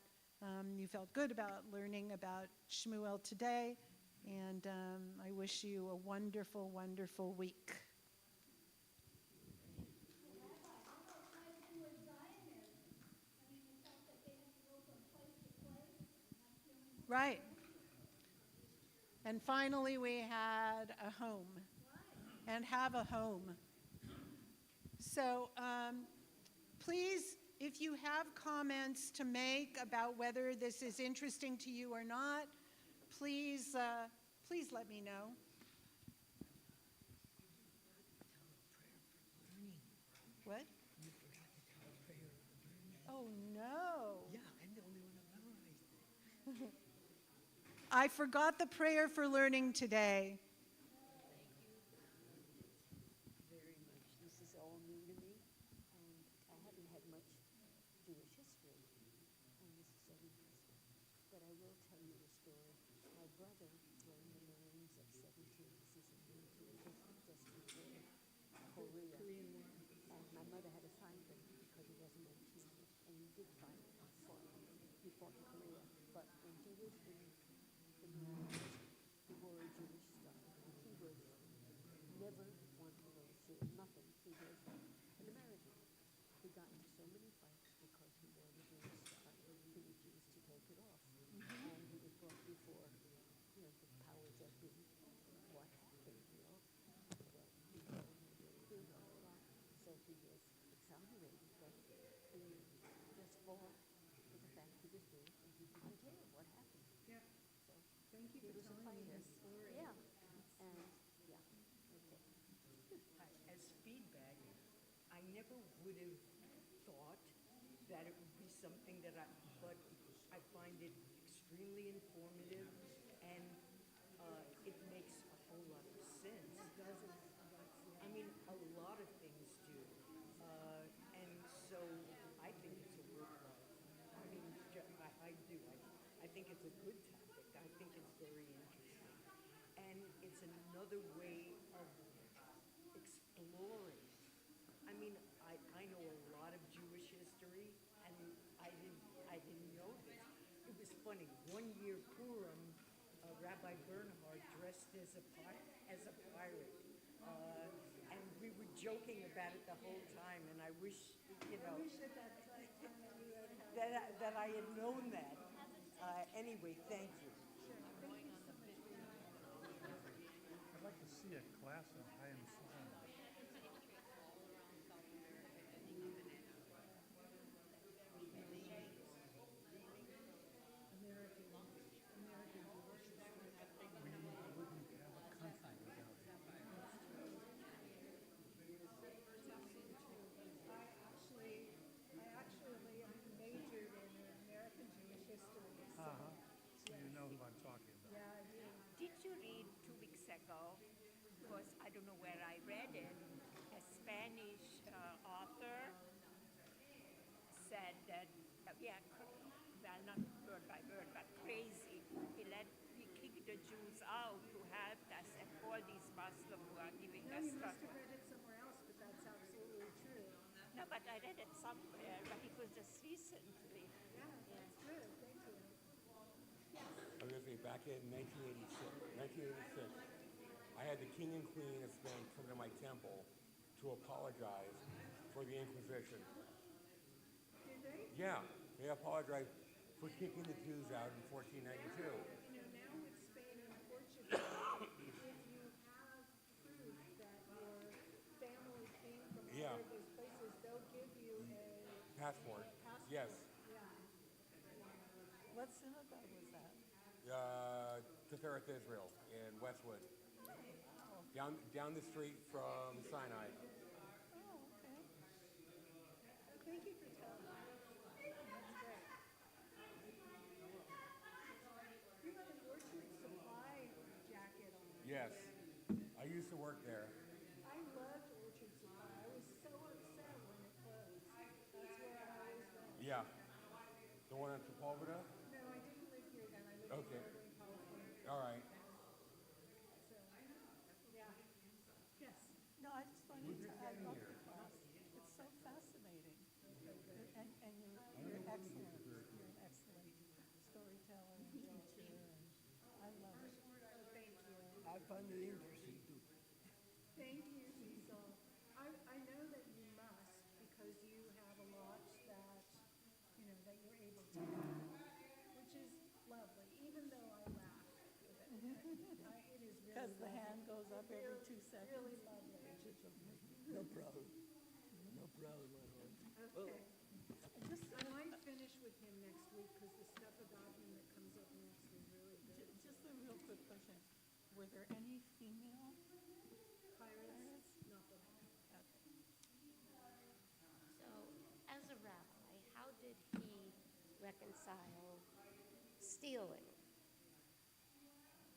you felt good about learning about Shmuel today, and I wish you a wonderful, wonderful week. Right. And finally, we had a home, and have a home. So please, if you have comments to make about whether this is interesting to you or not, please, please let me know. What? You forgot to tell a prayer of learning. Oh, no. Yeah, I'm the only one that memorized it. I forgot the prayer for learning today. Very much. This is all new to me, and I haven't had much Jewish history, and this is so interesting. But I will tell you a story. My brother joined the Marines at 17. This is in 1950, just before Korea. And my mother had to find him because he wasn't 18, and he did find him. He fought in Korea. But when he was in the Marines, the war Jewish stuff, and he was never one to go to see nothing. He was an American. He got in so many fights because he wore the Jewish star. He refused to take it off. And he was brought before, the powers that be. What happened, Well, he told me really did a lot. So he was exonerated, but he just fought for the fact he was Jewish, and he didn't care what happened. Yeah. So Thank you he for was a telling me fighter. this story. Yeah, and yeah, okay. As feedback, I never would have thought that it would be something that but I find it extremely informative, and it makes a whole lot of sense. I mean, a lot of things do, and so I think it's a worthwhile. I mean, I do. I think it's a good topic. I think it's very interesting, and it's another way of exploring. I mean, I know a lot of Jewish history, and I didn't know this. It was funny. One year Purim, Rabbi Bernhard dressed as a pirate, and we were joking about it the whole time. And I wish, that I had known that. Anyway, thank you. I'd like to see a class on Chaim Song. ago, because I don't know where I read it, a Spanish author said that, well, not word by word, but crazy. He kicked the Jews out to help us, and all these Muslims who are giving No, us you must trouble. have read it somewhere else, but that's absolutely true. No, but I read it somewhere, but it was just recently. Yeah, that's good. Thank you. I was going to say, back in 1986, I had the king and queen of Spain come to my temple to apologize for the Inquisition. Did they? Yeah, they apologized for kicking the Jews out in 1492. You know, now with Spain and Portugal, if you have proof that your family came from Yeah. either of those places, they'll give you a Passport. passport. Yes. Yeah. What synagogue was that? Tiferet Israel in Westwood. Down the street from Sinai. Oh, okay. Thank you for telling me. That's great. You have an Orchard Supply jacket on. Yes. I used to work there. I loved Orchard Supply. I was so upset when it closed. That's where I always went. Yeah. The one on Sepulveda? No, I didn't live here then. I lived Okay. in Northern California. All right. So, yeah. Yes. No, I just wanted to, I love the class. It's so fascinating. And you're excellent. You're an excellent storyteller and teacher, and I love it. Thank you. I find it interesting too. Thank you, Cecil. I know that you must because you have a lot that, you know, that you're able to do, which is lovely, even though I laugh with it. It is really Because the lovely. hand goes up every 2 seconds. Really lovely. No problem. No problem at all. Okay. I might finish with him next week because the stuff about him that comes up next is really good. Just a real quick question. Were there any female Pirates, nothing. Okay. So, as a rabbi, how did he reconcile stealing?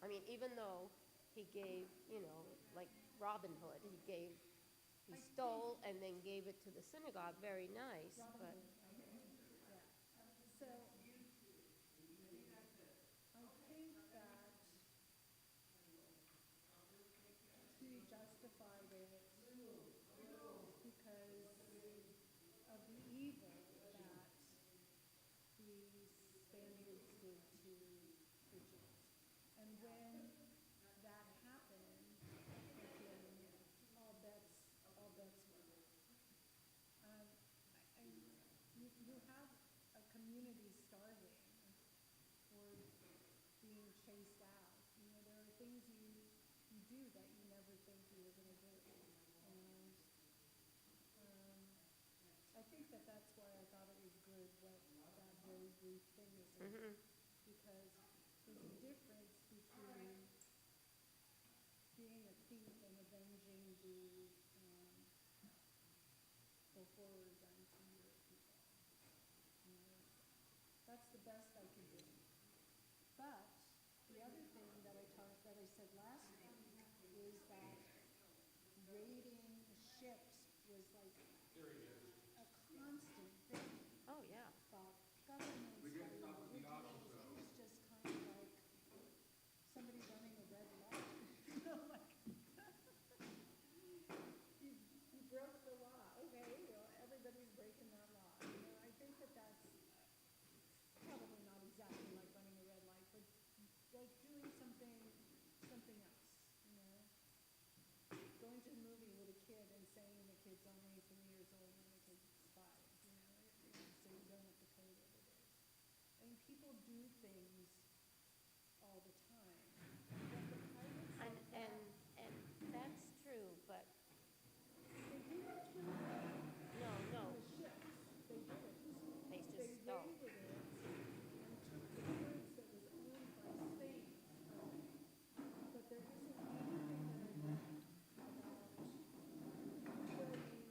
I mean, even though he gave, like Robin Hood, he stole and then gave it to the synagogue, very nice, but So, I think that he justified it because of the evil that the Spaniards did to the Jews. And when that happened, again, all bets were. You have a community starving or being chased out. You know, there are things you do that you never think you were going to do. And I think that that's why I thought it was good what that very brief thing is in. Because there's a difference between being a thief and avenging the horror done to your people. You know, that's the best I could do. But the other thing that I said last week is that raiding ships was like a constant thing. oh yeah. But governments, originally, it was just kind of like somebody running a red light. You know, like you broke the law. Okay, everybody's breaking that law. You know, I think that that's probably not exactly like running a red light, but like doing something else. You know, going to the movie with a kid and saying the kid's only 3 years old and the kid's 5. You know, so you don't have to pay what it is. I mean, people do things all the time. But the pirates And, like that, and that's true, but they do that to the no. ships. They did it. They They just stole. raided it and took the goods that was owned by Spain. But there isn't anything that I read about killing people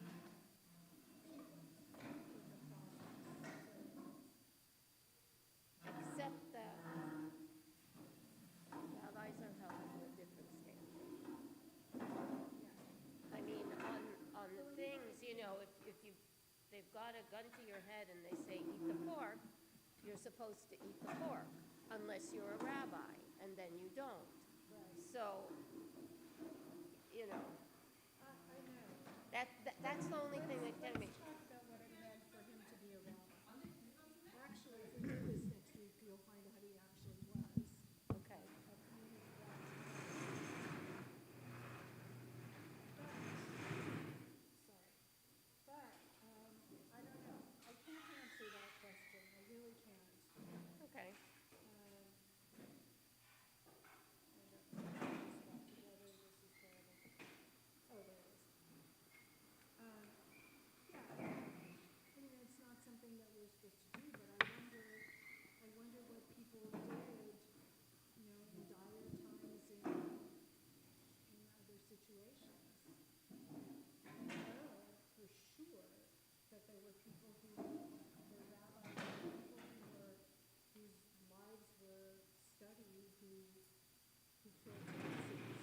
in the process. So, Except that got a gun to your head and they say, eat the pork, you're supposed to eat the pork, unless you're a rabbi, and then you don't. So, you know, that's the only thing that can be. Talk about what it meant for him to be a rabbi. Actually, if we do this next week, you'll find out he actually was. Okay. A community rabbi. But, I don't know. I can't answer that question. I really can't. Okay. Oh, there it is. Yeah, I mean, it's not something that we're supposed to do, but I wonder what people did, you know, in dire times in other situations. I know for sure that there were people who were rabbis, people whose lives were studied, who killed Nazis.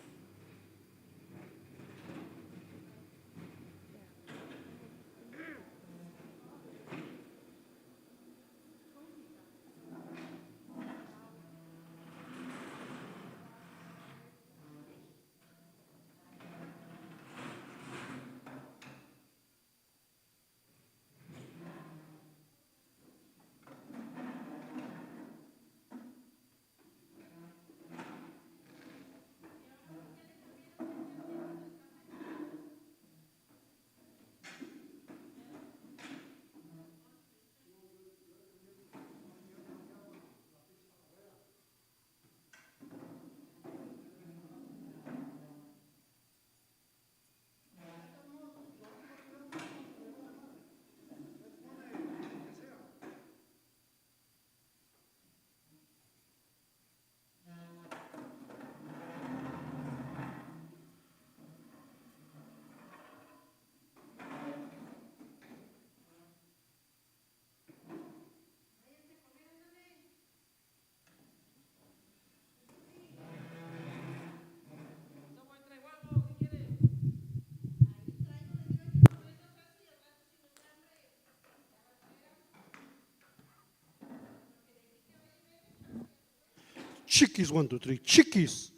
Chiquis, 1, 2, 3, chiquis.